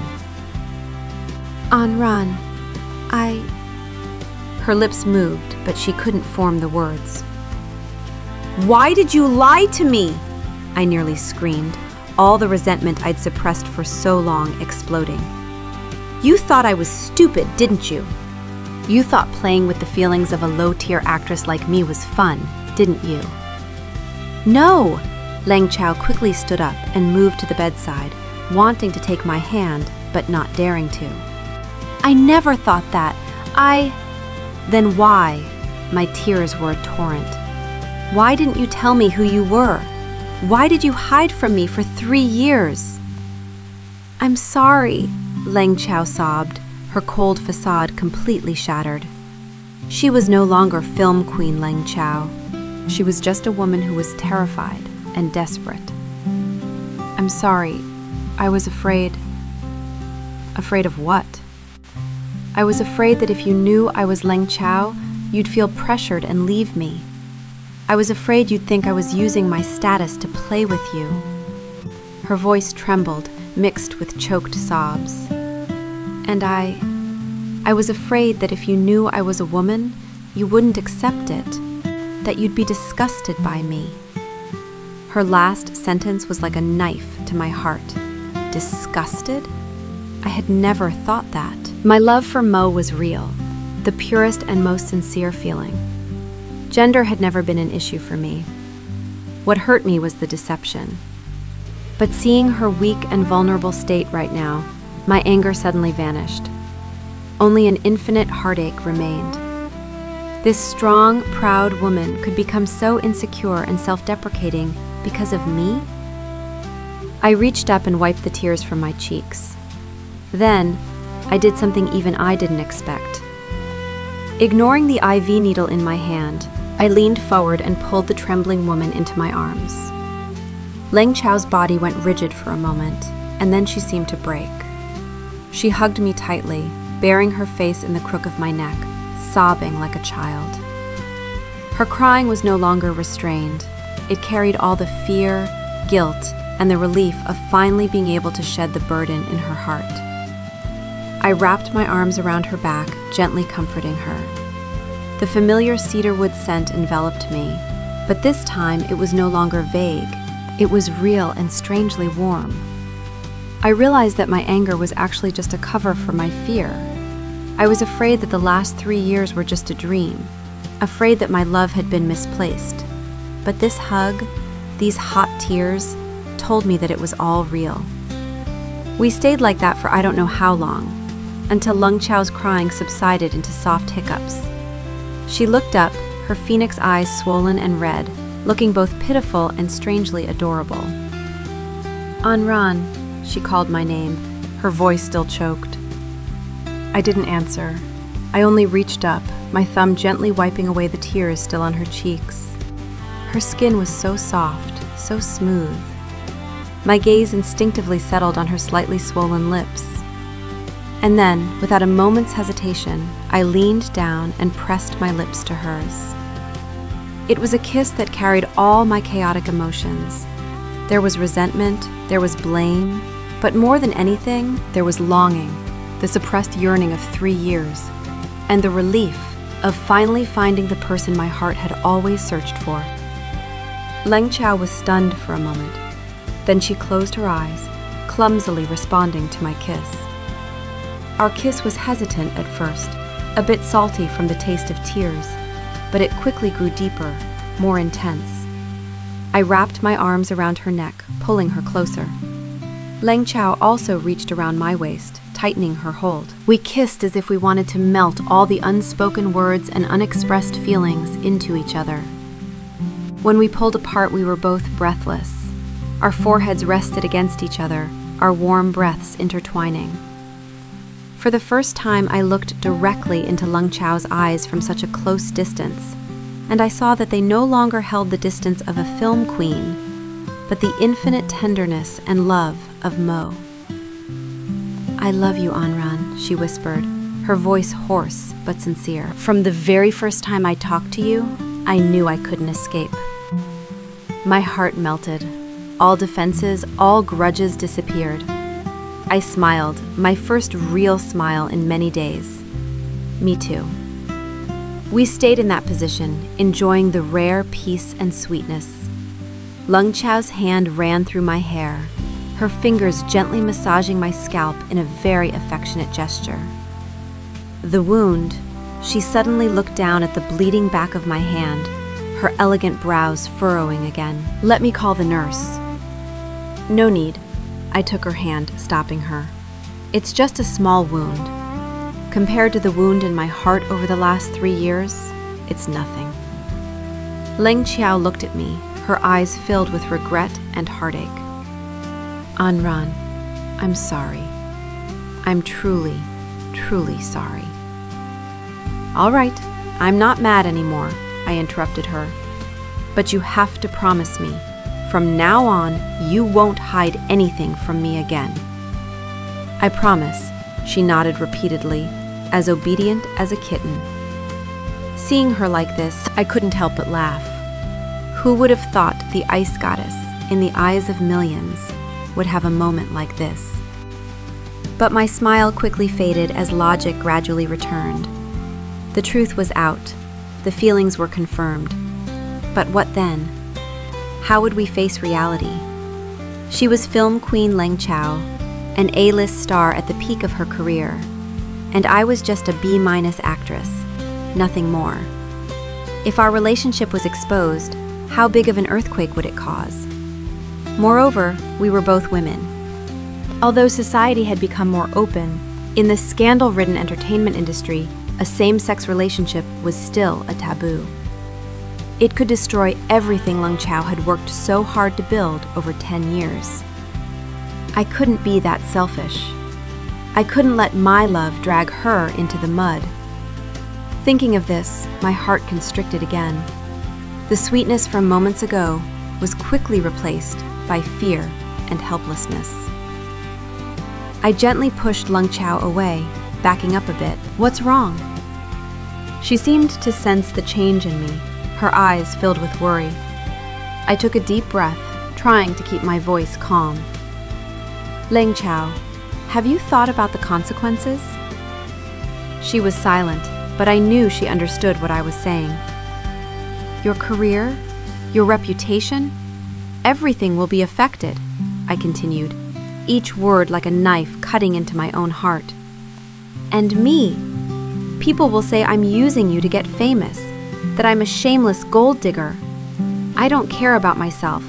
Speaker 1: Anran, Her lips moved, but she couldn't form the words. Why did you lie to me? I nearly screamed, all the resentment I'd suppressed for so long exploding. You thought I was stupid, didn't you? You thought playing with the feelings of a low-tier actress like me was fun, didn't you? No! Leng Qiao quickly stood up and moved to the bedside, wanting to take my hand, but not daring to. I never thought that. Then why? My tears were a torrent. Why didn't you tell me who you were? Why did you hide from me for 3 years? I'm sorry, Leng Qiao sobbed, her cold facade completely shattered. She was no longer film queen Leng Qiao. She was just a woman who was terrified and desperate. I'm sorry. I was afraid. Afraid of what? I was afraid that if you knew I was Leng Qiao, you'd feel pressured and leave me. I was afraid you'd think I was using my status to play with you. Her voice trembled, mixed with choked sobs. And I was afraid that if you knew I was a woman, you wouldn't accept it, that you'd be disgusted by me. Her last sentence was like a knife to my heart. Disgusted? I had never thought that. My love for Mo was real, the purest and most sincere feeling. Gender had never been an issue for me. What hurt me was the deception. But seeing her weak and vulnerable state right now, my anger suddenly vanished. Only an infinite heartache remained. This strong, proud woman could become so insecure and self-deprecating because of me? I reached up and wiped the tears from my cheeks. Then, I did something even I didn't expect. Ignoring the IV needle in my hand, I leaned forward and pulled the trembling woman into my arms. Leng Qiao's body went rigid for a moment, and then she seemed to break. She hugged me tightly, burying her face in the crook of my neck, sobbing like a child. Her crying was no longer restrained. It carried all the fear, guilt, and the relief of finally being able to shed the burden in her heart. I wrapped my arms around her back, gently comforting her. The familiar cedarwood scent enveloped me, but this time it was no longer vague. It was real and strangely warm. I realized that my anger was actually just a cover for my fear. I was afraid that the last 3 years were just a dream, afraid that my love had been misplaced. But this hug, these hot tears, told me that it was all real. We stayed like that for I don't know how long, until Leng Qiao's crying subsided into soft hiccups. She looked up, her phoenix eyes swollen and red, looking both pitiful and strangely adorable. Anran, she called my name, her voice still choked. I didn't answer. I only reached up, my thumb gently wiping away the tears still on her cheeks. Her skin was so soft, so smooth. My gaze instinctively settled on her slightly swollen lips. And then, without a moment's hesitation, I leaned down and pressed my lips to hers. It was a kiss that carried all my chaotic emotions. There was resentment, there was blame, but more than anything, there was longing, the suppressed yearning of 3 years, and the relief, of finally finding the person my heart had always searched for. Leng Chao was stunned for a moment. Then she closed her eyes, clumsily responding to my kiss. Our kiss was hesitant at first, a bit salty from the taste of tears, but it quickly grew deeper, more intense. I wrapped my arms around her neck, pulling her closer. Leng Chao also reached around my waist, tightening her hold. We kissed as if we wanted to melt all the unspoken words and unexpressed feelings into each other. When we pulled apart, we were both breathless. Our foreheads rested against each other, our warm breaths intertwining. For the first time, I looked directly into Leng Chao's eyes from such a close distance, and I saw that they no longer held the distance of a film queen, but the infinite tenderness and love of Mo. "I love you, Anran," she whispered, her voice hoarse but sincere. "From the very first time I talked to you, I knew I couldn't escape." My heart melted. All defenses, all grudges disappeared. I smiled, my first real smile in many days. Me too. We stayed in that position, enjoying the rare peace and sweetness. Leng Chao's hand ran through my hair, her fingers gently massaging my scalp in a very affectionate gesture. The wound, she suddenly looked down at the bleeding back of my hand, her elegant brows furrowing again. "Let me call the nurse." "No need." I took her hand, stopping her. "It's just a small wound. Compared to the wound in my heart over the last 3 years, it's nothing." Leng Chao looked at me, her eyes filled with regret and heartache. "Anran, I'm sorry. I'm truly, truly sorry." "All right, I'm not mad anymore," I interrupted her. "But you have to promise me, from now on, you won't hide anything from me again." "I promise," she nodded repeatedly, as obedient as a kitten. Seeing her like this, I couldn't help but laugh. Who would have thought the ice goddess, in the eyes of millions, would have a moment like this? But my smile quickly faded as logic gradually returned. The truth was out. The feelings were confirmed. But what then? How would we face reality? She was film queen Leng Chao, an A-list star at the peak of her career, and I was just a B- actress, nothing more. If our relationship was exposed, how big of an earthquake would it cause? Moreover, we were both women. Although society had become more open, in the scandal-ridden entertainment industry, a same-sex relationship was still a taboo. It could destroy everything Leng Chao had worked so hard to build over 10 years. I couldn't be that selfish. I couldn't let my love drag her into the mud. Thinking of this, my heart constricted again. The sweetness from moments ago was quickly replaced by fear and helplessness. I gently pushed Leng Chao away, backing up a bit. "What's wrong?" She seemed to sense the change in me, her eyes filled with worry. I took a deep breath, trying to keep my voice calm. "Leng Chao, have you thought about the consequences?" She was silent, but I knew she understood what I was saying. "Your career, your reputation, everything will be affected," I continued, each word like a knife cutting into my own heart. "And me. People will say I'm using you to get famous, that I'm a shameless gold digger. I don't care about myself.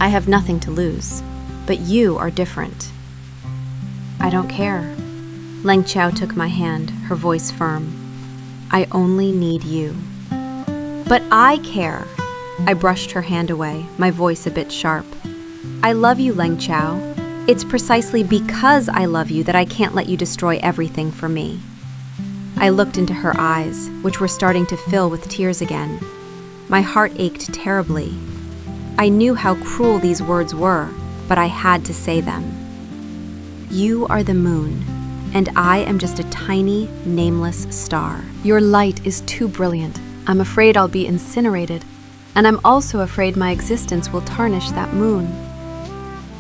Speaker 1: I have nothing to lose. But you are different." "I don't care." Leng Chao took my hand, her voice firm. "I only need you." "But I care." I brushed her hand away, my voice a bit sharp. "I love you, Leng Chao. It's precisely because I love you that I can't let you destroy everything for me." I looked into her eyes, which were starting to fill with tears again. My heart ached terribly. I knew how cruel these words were, but I had to say them. "You are the moon, and I am just a tiny, nameless star. Your light is too brilliant. I'm afraid I'll be incinerated, and I'm also afraid my existence will tarnish that moon."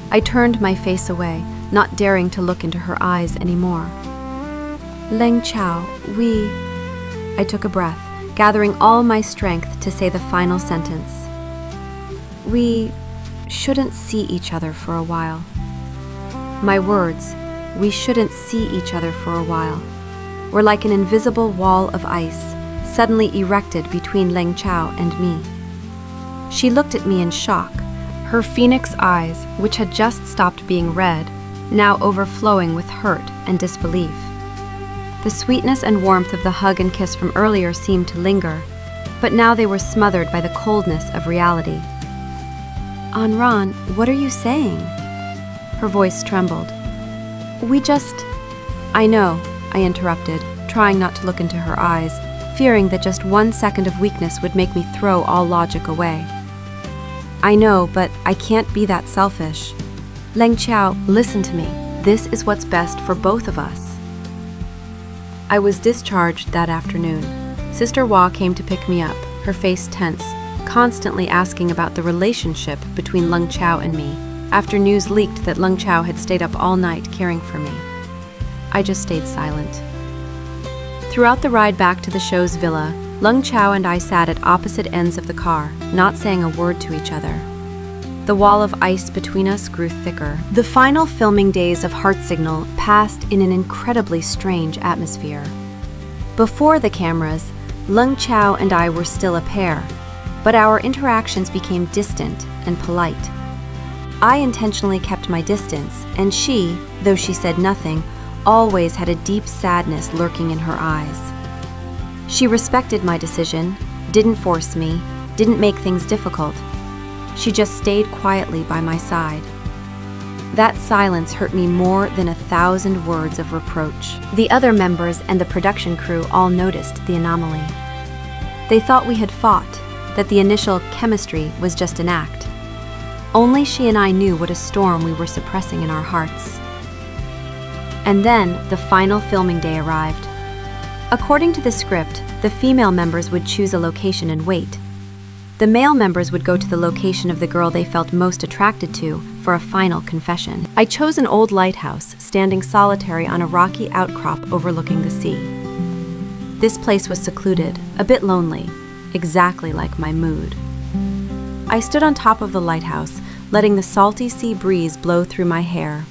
Speaker 1: I turned my face away, not daring to look into her eyes anymore. "Leng Chao, I took a breath. gathering all my strength to say the final sentence. We shouldn't see each other for a while. My words, we shouldn't see each other for a while, were like an invisible wall of ice suddenly erected between Leng Chao and me. She looked at me in shock, her phoenix eyes, which had just stopped being red, now overflowing with hurt and disbelief. The sweetness and warmth of the hug and kiss from earlier seemed to linger, but now they were smothered by the coldness of reality. Anran, what are you saying? Her voice trembled. I know, I interrupted, trying not to look into her eyes, fearing that just 1 second of weakness would make me throw all logic away. I know, but I can't be that selfish. Leng Chao, listen to me. This is what's best for both of us. I was discharged that afternoon. Sister Hua came to pick me up, her face tense, constantly asking about the relationship between Leng Chao and me, after news leaked that Leng Chao had stayed up all night caring for me. I just stayed silent. Throughout the ride back to the show's villa, Leng Chao and I sat at opposite ends of the car, not saying a word to each other. The wall of ice between us grew thicker. The final filming days of Heart Signal passed in an incredibly strange atmosphere. Before the cameras, Leng Chao and I were still a pair, but our interactions became distant and polite. I intentionally kept my distance, and she, though she said nothing, always had a deep sadness lurking in her eyes. She respected my decision, didn't force me, didn't make things difficult. She just stayed quietly by my side. That silence hurt me more than 1,000 words of reproach. The other members and the production crew all noticed the anomaly. They thought we had fought, that the initial chemistry was just an act. Only she and I knew what a storm we were suppressing in our hearts. And then the final filming day arrived. According to the script, the female members would choose a location and wait. The male members would go to the location of the girl they felt most attracted to for a final confession. I chose an old lighthouse standing solitary on a rocky outcrop overlooking the sea. This place was secluded, a bit lonely, exactly like my mood. I stood on top of the lighthouse, letting the salty sea breeze blow through my hair.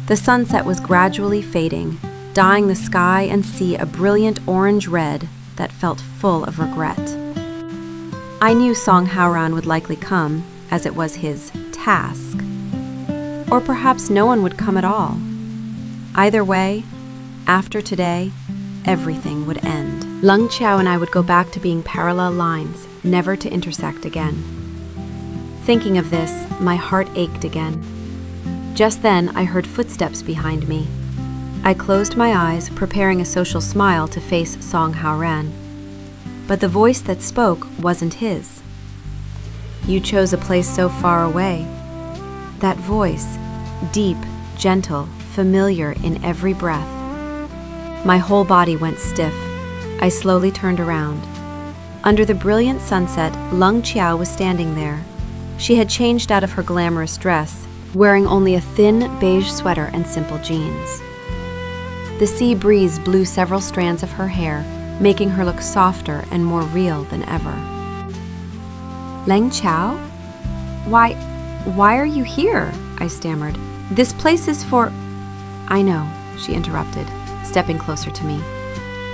Speaker 1: The sunset was gradually fading, dyeing the sky and sea a brilliant orange red that felt full of regret. I knew Song Haoran would likely come, as it was his task. Or perhaps no one would come at all. Either way, after today, everything would end. Leng Chao and I would go back to being parallel lines, never to intersect again. Thinking of this, my heart ached again. Just then, I heard footsteps behind me. I closed my eyes, preparing a social smile to face Song Haoran. But the voice that spoke wasn't his. You chose a place so far away. That voice, deep, gentle, familiar in every breath. My whole body went stiff. I slowly turned around. Under the brilliant sunset, Leng Chao was standing there. She had changed out of her glamorous dress, wearing only a thin beige sweater and simple jeans. The sea breeze blew several strands of her hair, making her look softer and more real than ever. Leng Chao? Why are you here? I stammered. This place is for... I know, she interrupted, stepping closer to me.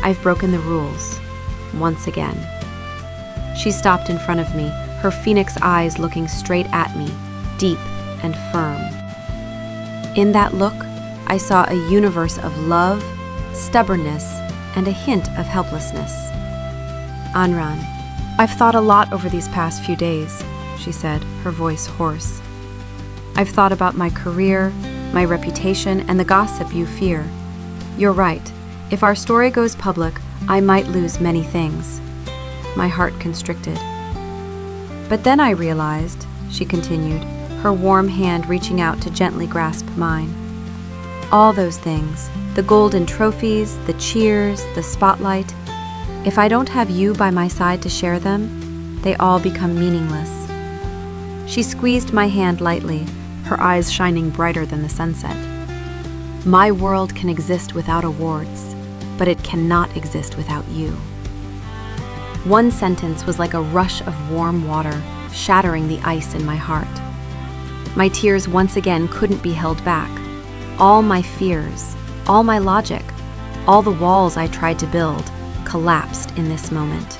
Speaker 1: I've broken the rules. Once again. She stopped in front of me, her phoenix eyes looking straight at me, deep and firm. In that look, I saw a universe of love, stubbornness, and a hint of helplessness. Anran, I've thought a lot over these past few days, she said, her voice hoarse. I've thought about my career, my reputation, and the gossip you fear. You're right. If our story goes public, I might lose many things. My heart constricted. But then I realized, she continued, her warm hand reaching out to gently grasp mine. All those things, the golden trophies, the cheers, the spotlight, if I don't have you by my side to share them, they all become meaningless. She squeezed my hand lightly, her eyes shining brighter than the sunset. My world can exist without awards, but it cannot exist without you. One sentence was like a rush of warm water, shattering the ice in my heart. My tears once again couldn't be held back. All my fears, all my logic, all the walls I tried to build, collapsed in this moment.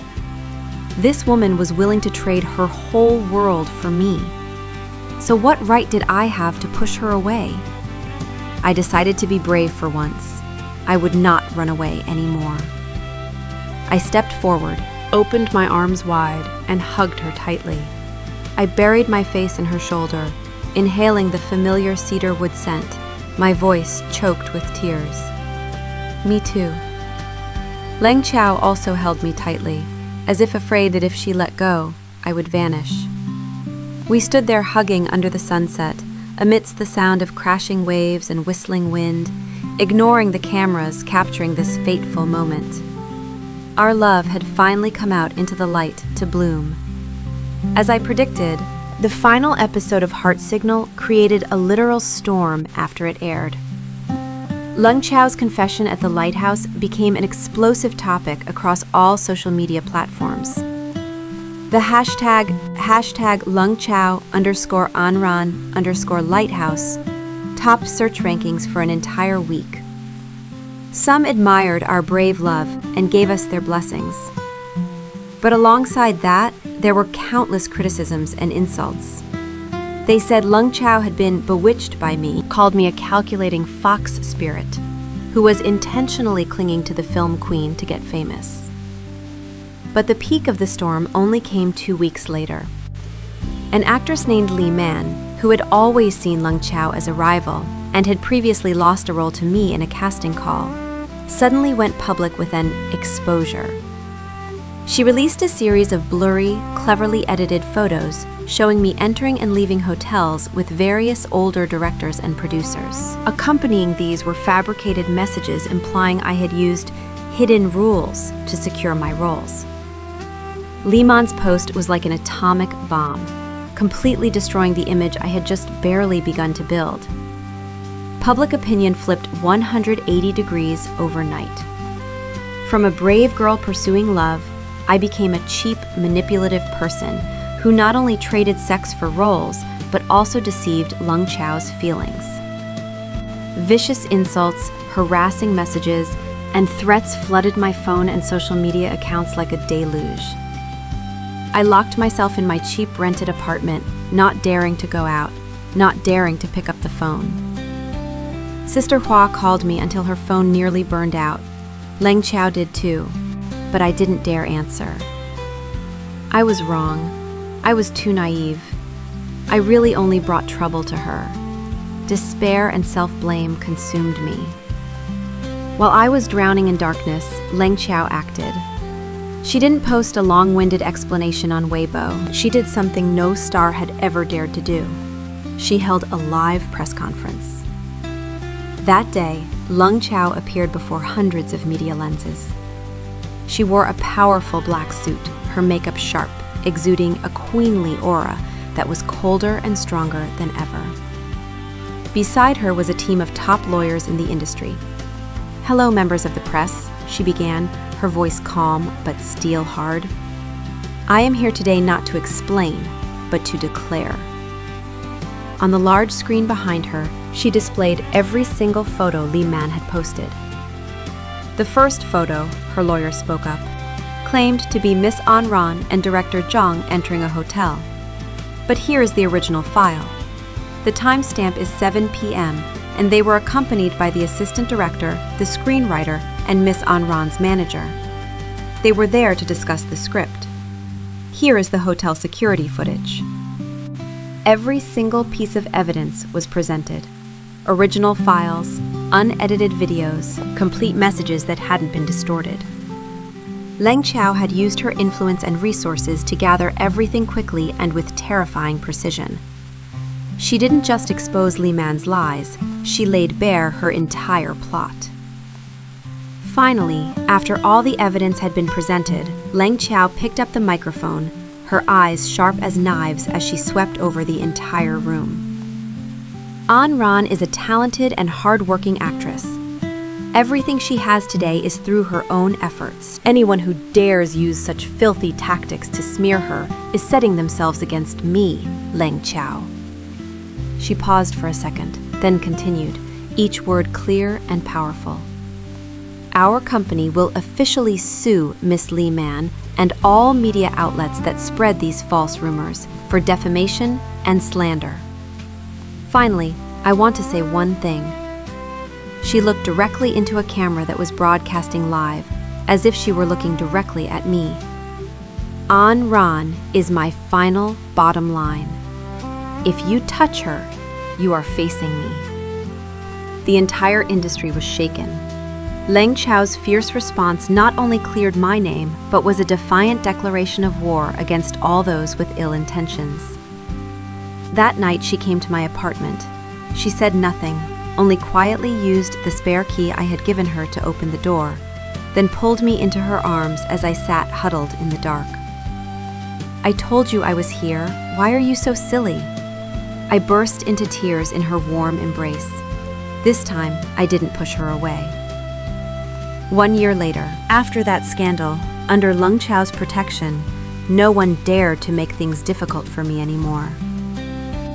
Speaker 1: This woman was willing to trade her whole world for me. So what right did I have to push her away? I decided to be brave for once. I would not run away anymore. I stepped forward, opened my arms wide, and hugged her tightly. I buried my face in her shoulder, inhaling the familiar cedar wood scent, my voice choked with tears. Me too. Leng Chao also held me tightly, as if afraid that if she let go, I would vanish. We stood there hugging under the sunset, amidst the sound of crashing waves and whistling wind, ignoring the cameras capturing this fateful moment. Our love had finally come out into the light to bloom. As I predicted, the final episode of Heart Signal created a literal storm after it aired. Leng Chao's confession at the lighthouse became an explosive topic across all social media platforms. The hashtag LengChao_Anran_lighthouse topped search rankings for an entire week. Some admired our brave love and gave us their blessings. But alongside that, there were countless criticisms and insults. They said Leng Chao had been bewitched by me, called me a calculating fox spirit, who was intentionally clinging to the film queen to get famous. But the peak of the storm only came 2 weeks later. An actress named Li Man, who had always seen Leng Chao as a rival and had previously lost a role to me in a casting call, suddenly went public with an exposure. She released a series of blurry, cleverly edited photos showing me entering and leaving hotels with various older directors and producers. Accompanying these were fabricated messages implying I had used hidden rules to secure my roles. Li Man's post was like an atomic bomb, completely destroying the image I had just barely begun to build. Public opinion flipped 180 degrees overnight. From a brave girl pursuing love, I became a cheap, manipulative person who not only traded sex for roles, but also deceived Leng Chao's feelings. Vicious insults, harassing messages, and threats flooded my phone and social media accounts like a deluge. I locked myself in my cheap rented apartment, not daring to go out, not daring to pick up the phone. Sister Hua called me until her phone nearly burned out. Leng Chao did too, but I didn't dare answer. I was wrong. I was too naive. I really only brought trouble to her. Despair and self-blame consumed me. While I was drowning in darkness, Leng Chao acted. She didn't post a long-winded explanation on Weibo. She did something no star had ever dared to do. She held a live press conference. That day, Leng Chao appeared before hundreds of media lenses. She wore a powerful black suit, her makeup sharp, exuding a queenly aura that was colder and stronger than ever. Beside her was a team of top lawyers in the industry. "Hello, members of the press," she began, her voice calm but steel hard. "I am here today not to explain, but to declare." On the large screen behind her, she displayed every single photo Li Man had posted. The first photo, her lawyer spoke up, claimed to be Miss Anran and director Zhang entering a hotel. But here is the original file. The timestamp is 7 p.m., and they were accompanied by the assistant director, the screenwriter, and Miss Anran's manager. They were there to discuss the script. Here is the hotel security footage. Every single piece of evidence was presented. Original files, unedited videos, complete messages that hadn't been distorted. Leng Chao had used her influence and resources to gather everything quickly and with terrifying precision. She didn't just expose Li Man's lies, she laid bare her entire plot. Finally, after all the evidence had been presented, Leng Chao picked up the microphone, her eyes sharp as knives as she swept over the entire room. Anran is a talented and hard-working actress. Everything she has today is through her own efforts. Anyone who dares use such filthy tactics to smear her is setting themselves against me, Leng Chao." She paused for a second, then continued, each word clear and powerful. "Our company will officially sue Miss Li Man and all media outlets that spread these false rumors for defamation and slander. Finally, I want to say one thing." She looked directly into a camera that was broadcasting live, as if she were looking directly at me. "An Ran is my final bottom line. If you touch her, you are facing me." The entire industry was shaken. Leng Chao's fierce response not only cleared my name, but was a defiant declaration of war against all those with ill intentions. That night she came to my apartment. She said nothing, only quietly used the spare key I had given her to open the door, then pulled me into her arms as I sat huddled in the dark. "I told you I was here. Why are you so silly?" I burst into tears in her warm embrace. This time, I didn't push her away. 1 year later, after that scandal, under Leng Chao's protection, no one dared to make things difficult for me anymore.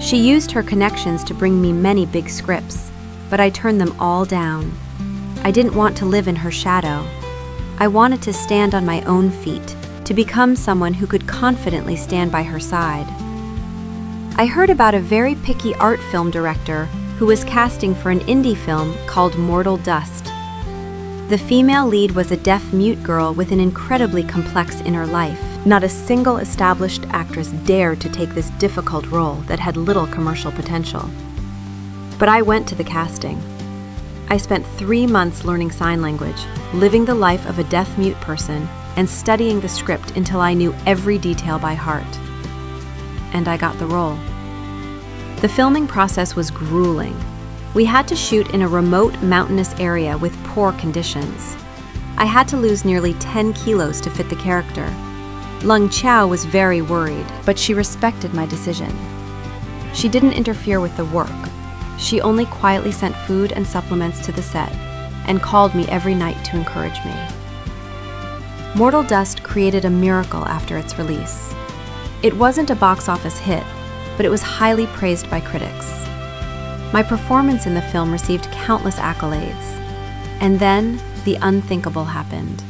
Speaker 1: She used her connections to bring me many big scripts, but I turned them all down. I didn't want to live in her shadow. I wanted to stand on my own feet, to become someone who could confidently stand by her side. I heard about a very picky art film director who was casting for an indie film called Mortal Dust. The female lead was a deaf-mute girl with an incredibly complex inner life. Not a single established actress dared to take this difficult role that had little commercial potential. But I went to the casting. I spent 3 months learning sign language, living the life of a deaf-mute person, and studying the script until I knew every detail by heart. And I got the role. The filming process was grueling. We had to shoot in a remote mountainous area with poor conditions. I had to lose nearly 10 kilos to fit the character. Leng Chao was very worried, but she respected my decision. She didn't interfere with the work. She only quietly sent food and supplements to the set and called me every night to encourage me. Mortal Dust created a miracle after its release. It wasn't a box office hit, but it was highly praised by critics. My performance in the film received countless accolades. And then, the unthinkable happened.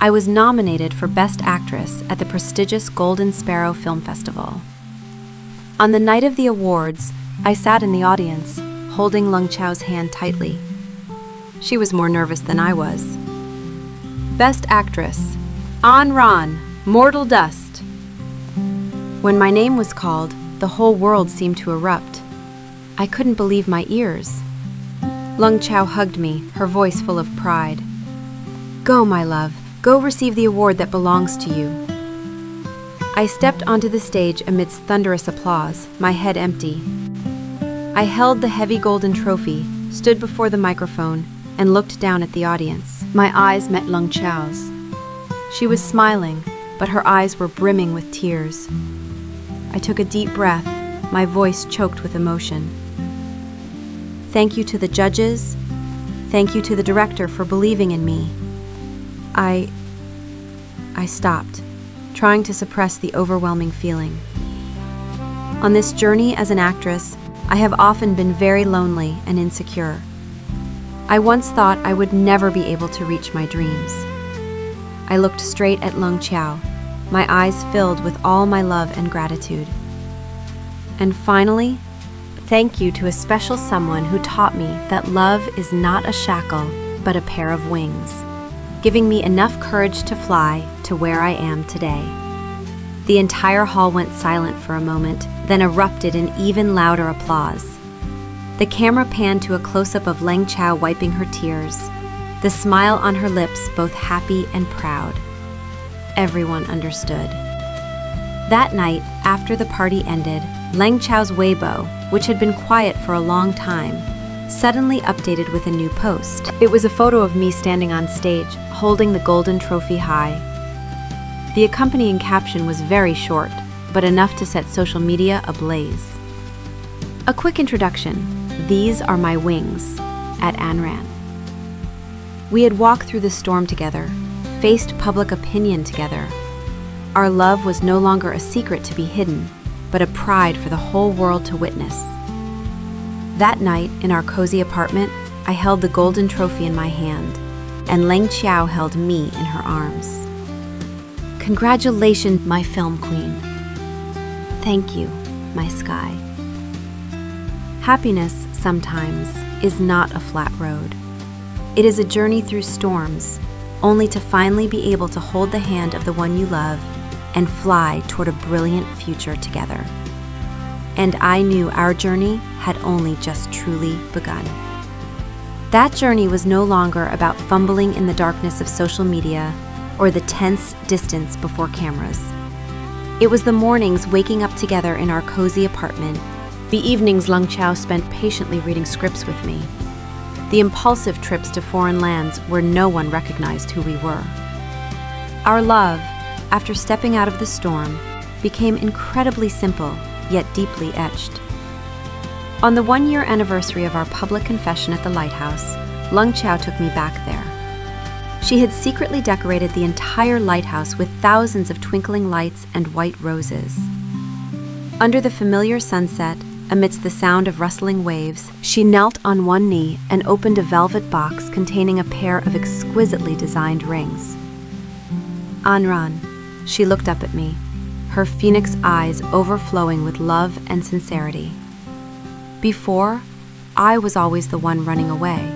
Speaker 1: I was nominated for Best Actress at the prestigious Golden Sparrow Film Festival. On the night of the awards, I sat in the audience, holding Leng Chao's hand tightly. She was more nervous than I was. "Best Actress, An Ran, Mortal Dust." When my name was called, the whole world seemed to erupt. I couldn't believe my ears. Leng Chao hugged me, her voice full of pride. "Go, my love. Go receive the award that belongs to you." I stepped onto the stage amidst thunderous applause, my head empty. I held the heavy golden trophy, stood before the microphone, and looked down at the audience. My eyes met Leng Chao's. She was smiling, but her eyes were brimming with tears. I took a deep breath, my voice choked with emotion. Thank you to the judges. Thank you to the director for believing in me. I stopped, trying to suppress the overwhelming feeling. On this journey as an actress, I have often been very lonely and insecure. I once thought I would never be able to reach my dreams. I looked straight at Leng Chao, my eyes filled with all my love and gratitude. And finally, thank you to a special someone who taught me that love is not a shackle, but a pair of wings, giving me enough courage to fly to where I am today. The entire hall went silent for a moment, then erupted in even louder applause. The camera panned to a close-up of Leng Chao wiping her tears, the smile on her lips both happy and proud. Everyone understood. That night, after the party ended, Leng Chao's Weibo, which had been quiet for a long time, suddenly updated with a new post. It was a photo of me standing on stage, holding the golden trophy high. The accompanying caption was very short, but enough to set social media ablaze. A quick introduction. These are my wings, at An Ran. We had walked through the storm together, faced public opinion together. Our love was no longer a secret to be hidden, but a pride for the whole world to witness. That night, in our cozy apartment, I held the golden trophy in my hand, and Leng Qiao held me in her arms. Congratulations, my film queen. Thank you, my sky. Happiness, sometimes, is not a flat road. It is a journey through storms, only to finally be able to hold the hand of the one you love and fly toward a brilliant future together. And I knew our journey had only just truly begun. That journey was no longer about fumbling in the darkness of social media or the tense distance before cameras. It was the mornings waking up together in our cozy apartment, the evenings Leng Qiao spent patiently reading scripts with me, the impulsive trips to foreign lands where no one recognized who we were. Our love, after stepping out of the storm, became incredibly simple, yet deeply etched. On the 1-year anniversary of our public confession at the lighthouse, Leng Qiao took me back there. She had secretly decorated the entire lighthouse with thousands of twinkling lights and white roses. Under the familiar sunset, amidst the sound of rustling waves, she knelt on one knee and opened a velvet box containing a pair of exquisitely designed rings. Anran, she looked up at me, her phoenix eyes overflowing with love and sincerity. Before, I was always the one running away,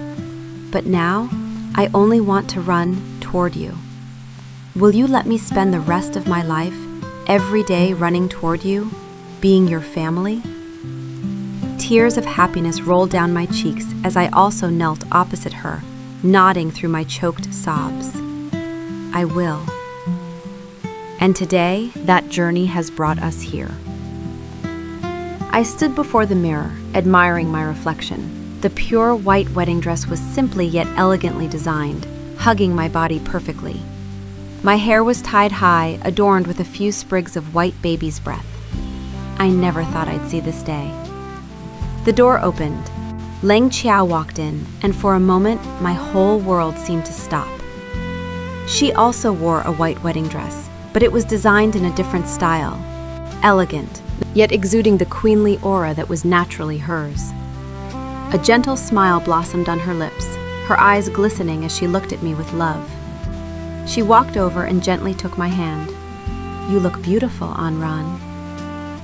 Speaker 1: but now I only want to run toward you. Will you let me spend the rest of my life every day running toward you, being your family? Tears of happiness rolled down my cheeks as I also knelt opposite her, nodding through my choked sobs. I will. And today, that journey has brought us here. I stood before the mirror, admiring my reflection. The pure white wedding dress was simply yet elegantly designed, hugging my body perfectly. My hair was tied high, adorned with a few sprigs of white baby's breath. I never thought I'd see this day. The door opened. Leng Qiao walked in, and for a moment, my whole world seemed to stop. She also wore a white wedding dress, but it was designed in a different style, elegant, yet exuding the queenly aura that was naturally hers. A gentle smile blossomed on her lips, her eyes glistening as she looked at me with love. She walked over and gently took my hand. You look beautiful, Anran.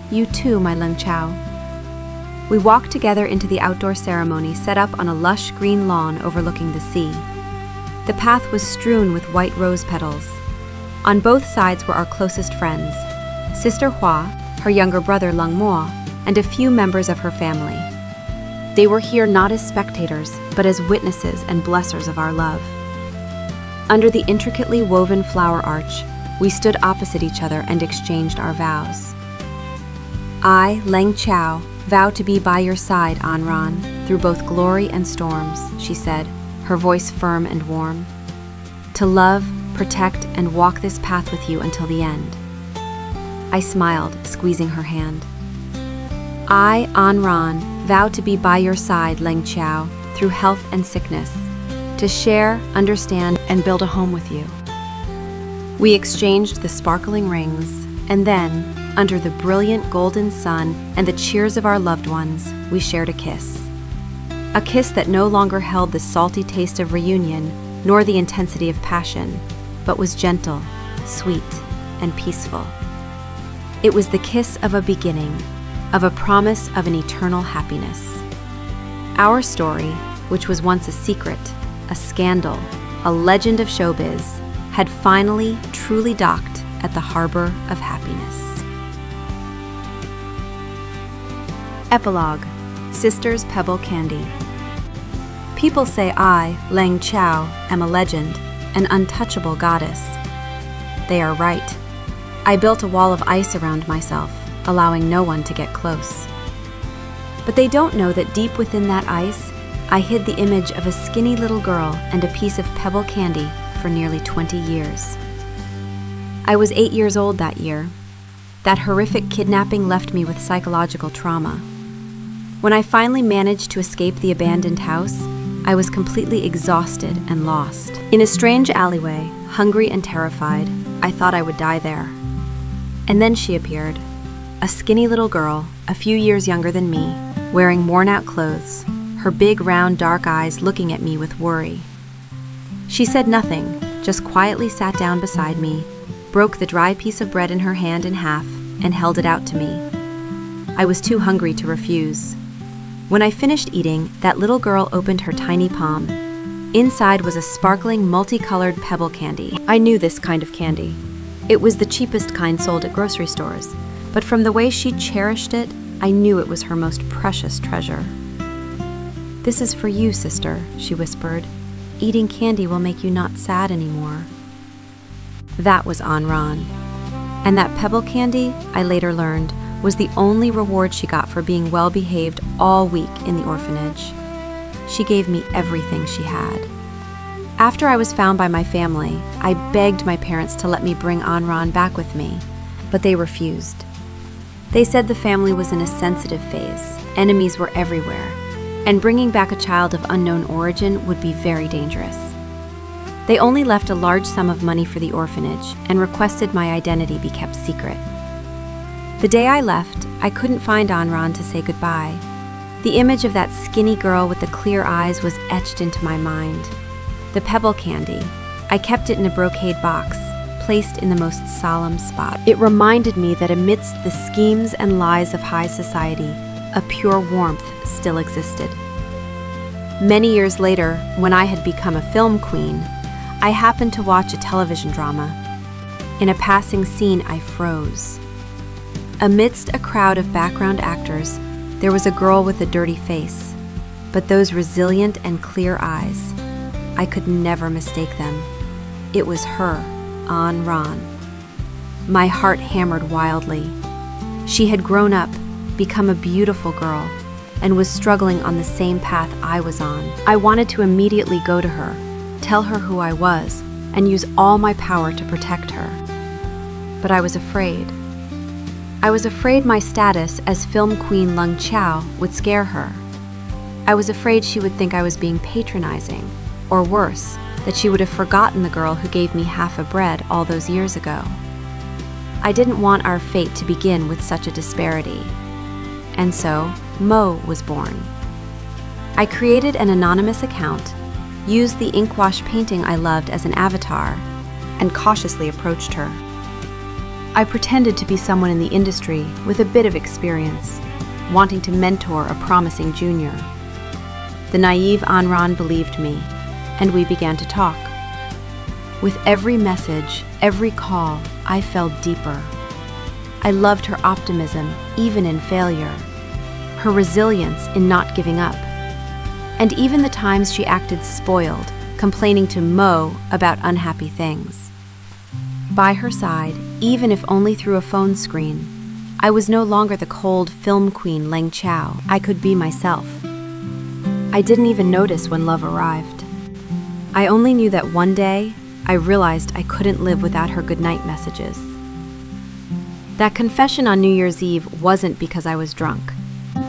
Speaker 1: You too, my Leng Qiao. We walked together into the outdoor ceremony set up on a lush green lawn overlooking the sea. The path was strewn with white rose petals. On both sides were our closest friends, Sister Hua, her younger brother Leng Mo, and a few members of her family. They were here not as spectators, but as witnesses and blessers of our love. Under the intricately woven flower arch, we stood opposite each other and exchanged our vows. I, Leng Qiao, vow to be by your side, Anran, through both glory and storms, she said, her voice firm and warm. To love, protect, and walk this path with you until the end. I smiled, squeezing her hand. I, Anran, vow to be by your side, Leng Qiao, through health and sickness, to share, understand, and build a home with you. We exchanged the sparkling rings, and then, under the brilliant golden sun and the cheers of our loved ones, we shared a kiss. A kiss that no longer held the salty taste of reunion, nor the intensity of passion, but was gentle, sweet, and peaceful. It was the kiss of a beginning, of a promise of an eternal happiness. Our story, which was once a secret, a scandal, a legend of showbiz, had finally truly docked at the harbor of happiness. Epilogue, Sisters Pebble Candy. People say I, Leng Qiao, am a legend, an untouchable goddess. They are right. I built a wall of ice around myself, allowing no one to get close. But they don't know that deep within that ice, I hid the image of a skinny little girl and a piece of pebble candy for nearly 20 years. I was 8 years old that year. That horrific kidnapping left me with psychological trauma. When I finally managed to escape the abandoned house, I was completely exhausted and lost. In a strange alleyway, hungry and terrified, I thought I would die there. And then she appeared, a skinny little girl, a few years younger than me, wearing worn-out clothes, her big, round, dark eyes looking at me with worry. She said nothing, just quietly sat down beside me, broke the dry piece of bread in her hand in half, and held it out to me. I was too hungry to refuse. When I finished eating, that little girl opened her tiny palm. Inside was a sparkling, multicolored Pebble candy. I knew this kind of candy. It was the cheapest kind sold at grocery stores, but from the way she cherished it, I knew it was her most precious treasure. "This is for you, sister," she whispered. "Eating candy will make you not sad anymore." That was Ron. And that Pebble candy, I later learned, was the only reward she got for being well-behaved all week in the orphanage. She gave me everything she had. After I was found by my family, I begged my parents to let me bring Ron back with me, but they refused. They said the family was in a sensitive phase, enemies were everywhere, and bringing back a child of unknown origin would be very dangerous. They only left a large sum of money for the orphanage and requested my identity be kept secret. The day I left, I couldn't find Ron to say goodbye. The image of that skinny girl with the clear eyes was etched into my mind. The Pebble candy, I kept it in a brocade box, placed in the most solemn spot. It reminded me that amidst the schemes and lies of high society, a pure warmth still existed. Many years later, when I had become a film queen, I happened to watch a television drama. In a passing scene, I froze. Amidst a crowd of background actors, there was a girl with a dirty face, but those resilient and clear eyes, I could never mistake them. It was her, Ron. My heart hammered wildly. She had grown up, become a beautiful girl, and was struggling on the same path I was on. I wanted to immediately go to her, tell her who I was, and use all my power to protect her. But I was afraid. I was afraid my status as film queen Lung Chao would scare her. I was afraid she would think I was being patronizing, or worse, that she would have forgotten the girl who gave me half a bread all those years ago. I didn't want our fate to begin with such a disparity. And so, Mo was born. I created an anonymous account, used the ink wash painting I loved as an avatar, and cautiously approached her. I pretended to be someone in the industry with a bit of experience, wanting to mentor a promising junior. The naive Ron believed me, and we began to talk. With every message, every call, I fell deeper. I loved her optimism, even in failure, her resilience in not giving up, and even the times she acted spoiled, complaining to Mo about unhappy things. By her side, even if only through a phone screen, I was no longer the cold film queen Leng Chao. I could be myself. I didn't even notice when love arrived. I only knew that one day, I realized I couldn't live without her goodnight messages. That confession on New Year's Eve wasn't because I was drunk.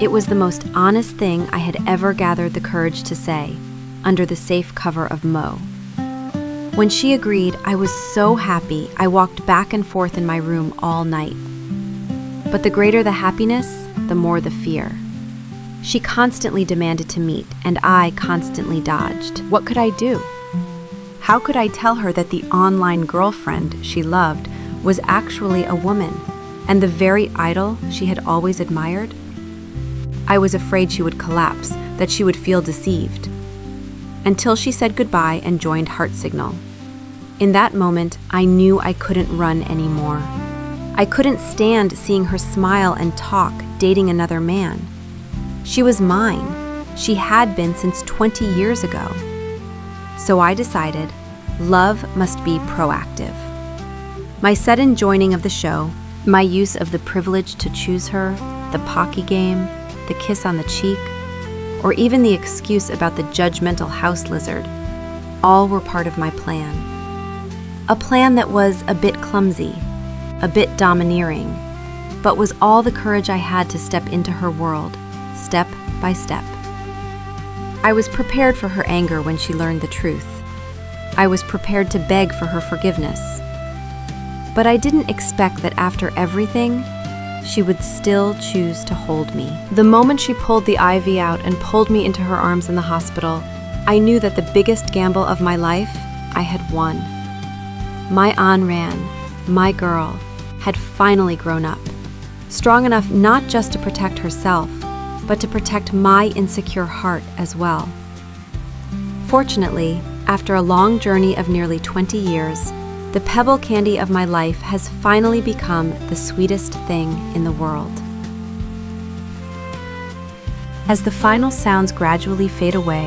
Speaker 1: It was the most honest thing I had ever gathered the courage to say, under the safe cover of Mo. When she agreed, I was so happy I walked back and forth in my room all night. But the greater the happiness, the more the fear. She constantly demanded to meet, and I constantly dodged. What could I do? How could I tell her that the online girlfriend she loved was actually a woman, and the very idol she had always admired? I was afraid she would collapse, that she would feel deceived. Until she said goodbye and joined Heart Signal. In that moment, I knew I couldn't run anymore. I couldn't stand seeing her smile and talk, dating another man. She was mine. She had been since 20 years ago. So I decided, love must be proactive. My sudden joining of the show, my use of the privilege to choose her, the Pocky game, the kiss on the cheek, or even the excuse about the judgmental house lizard, all were part of my plan. A plan that was a bit clumsy, a bit domineering, but was all the courage I had to step into her world, step by step. I was prepared for her anger when she learned the truth. I was prepared to beg for her forgiveness. But I didn't expect that after everything, she would still choose to hold me. The moment she pulled the IV out and pulled me into her arms in the hospital, I knew that the biggest gamble of my life, I had won. My Anran, my girl, had finally grown up, strong enough not just to protect herself, but to protect my insecure heart as well. Fortunately, after a long journey of nearly 20 years, the Pebble candy of my life has finally become the sweetest thing in the world. As the final sounds gradually fade away,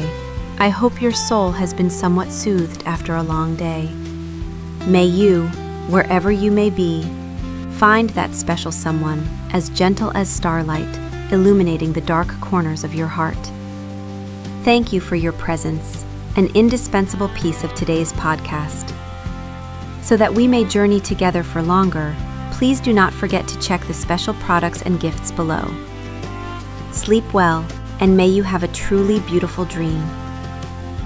Speaker 1: I hope your soul has been somewhat soothed after a long day. May you, wherever you may be, find that special someone as gentle as starlight, illuminating the dark corners of your heart. Thank you for your presence, an indispensable piece of today's podcast. So that we may journey together for longer, please do not forget to check the special products and gifts below. Sleep well, and may you have a truly beautiful dream.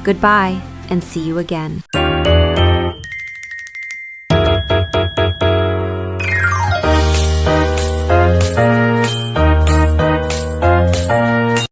Speaker 1: Goodbye, and see you again.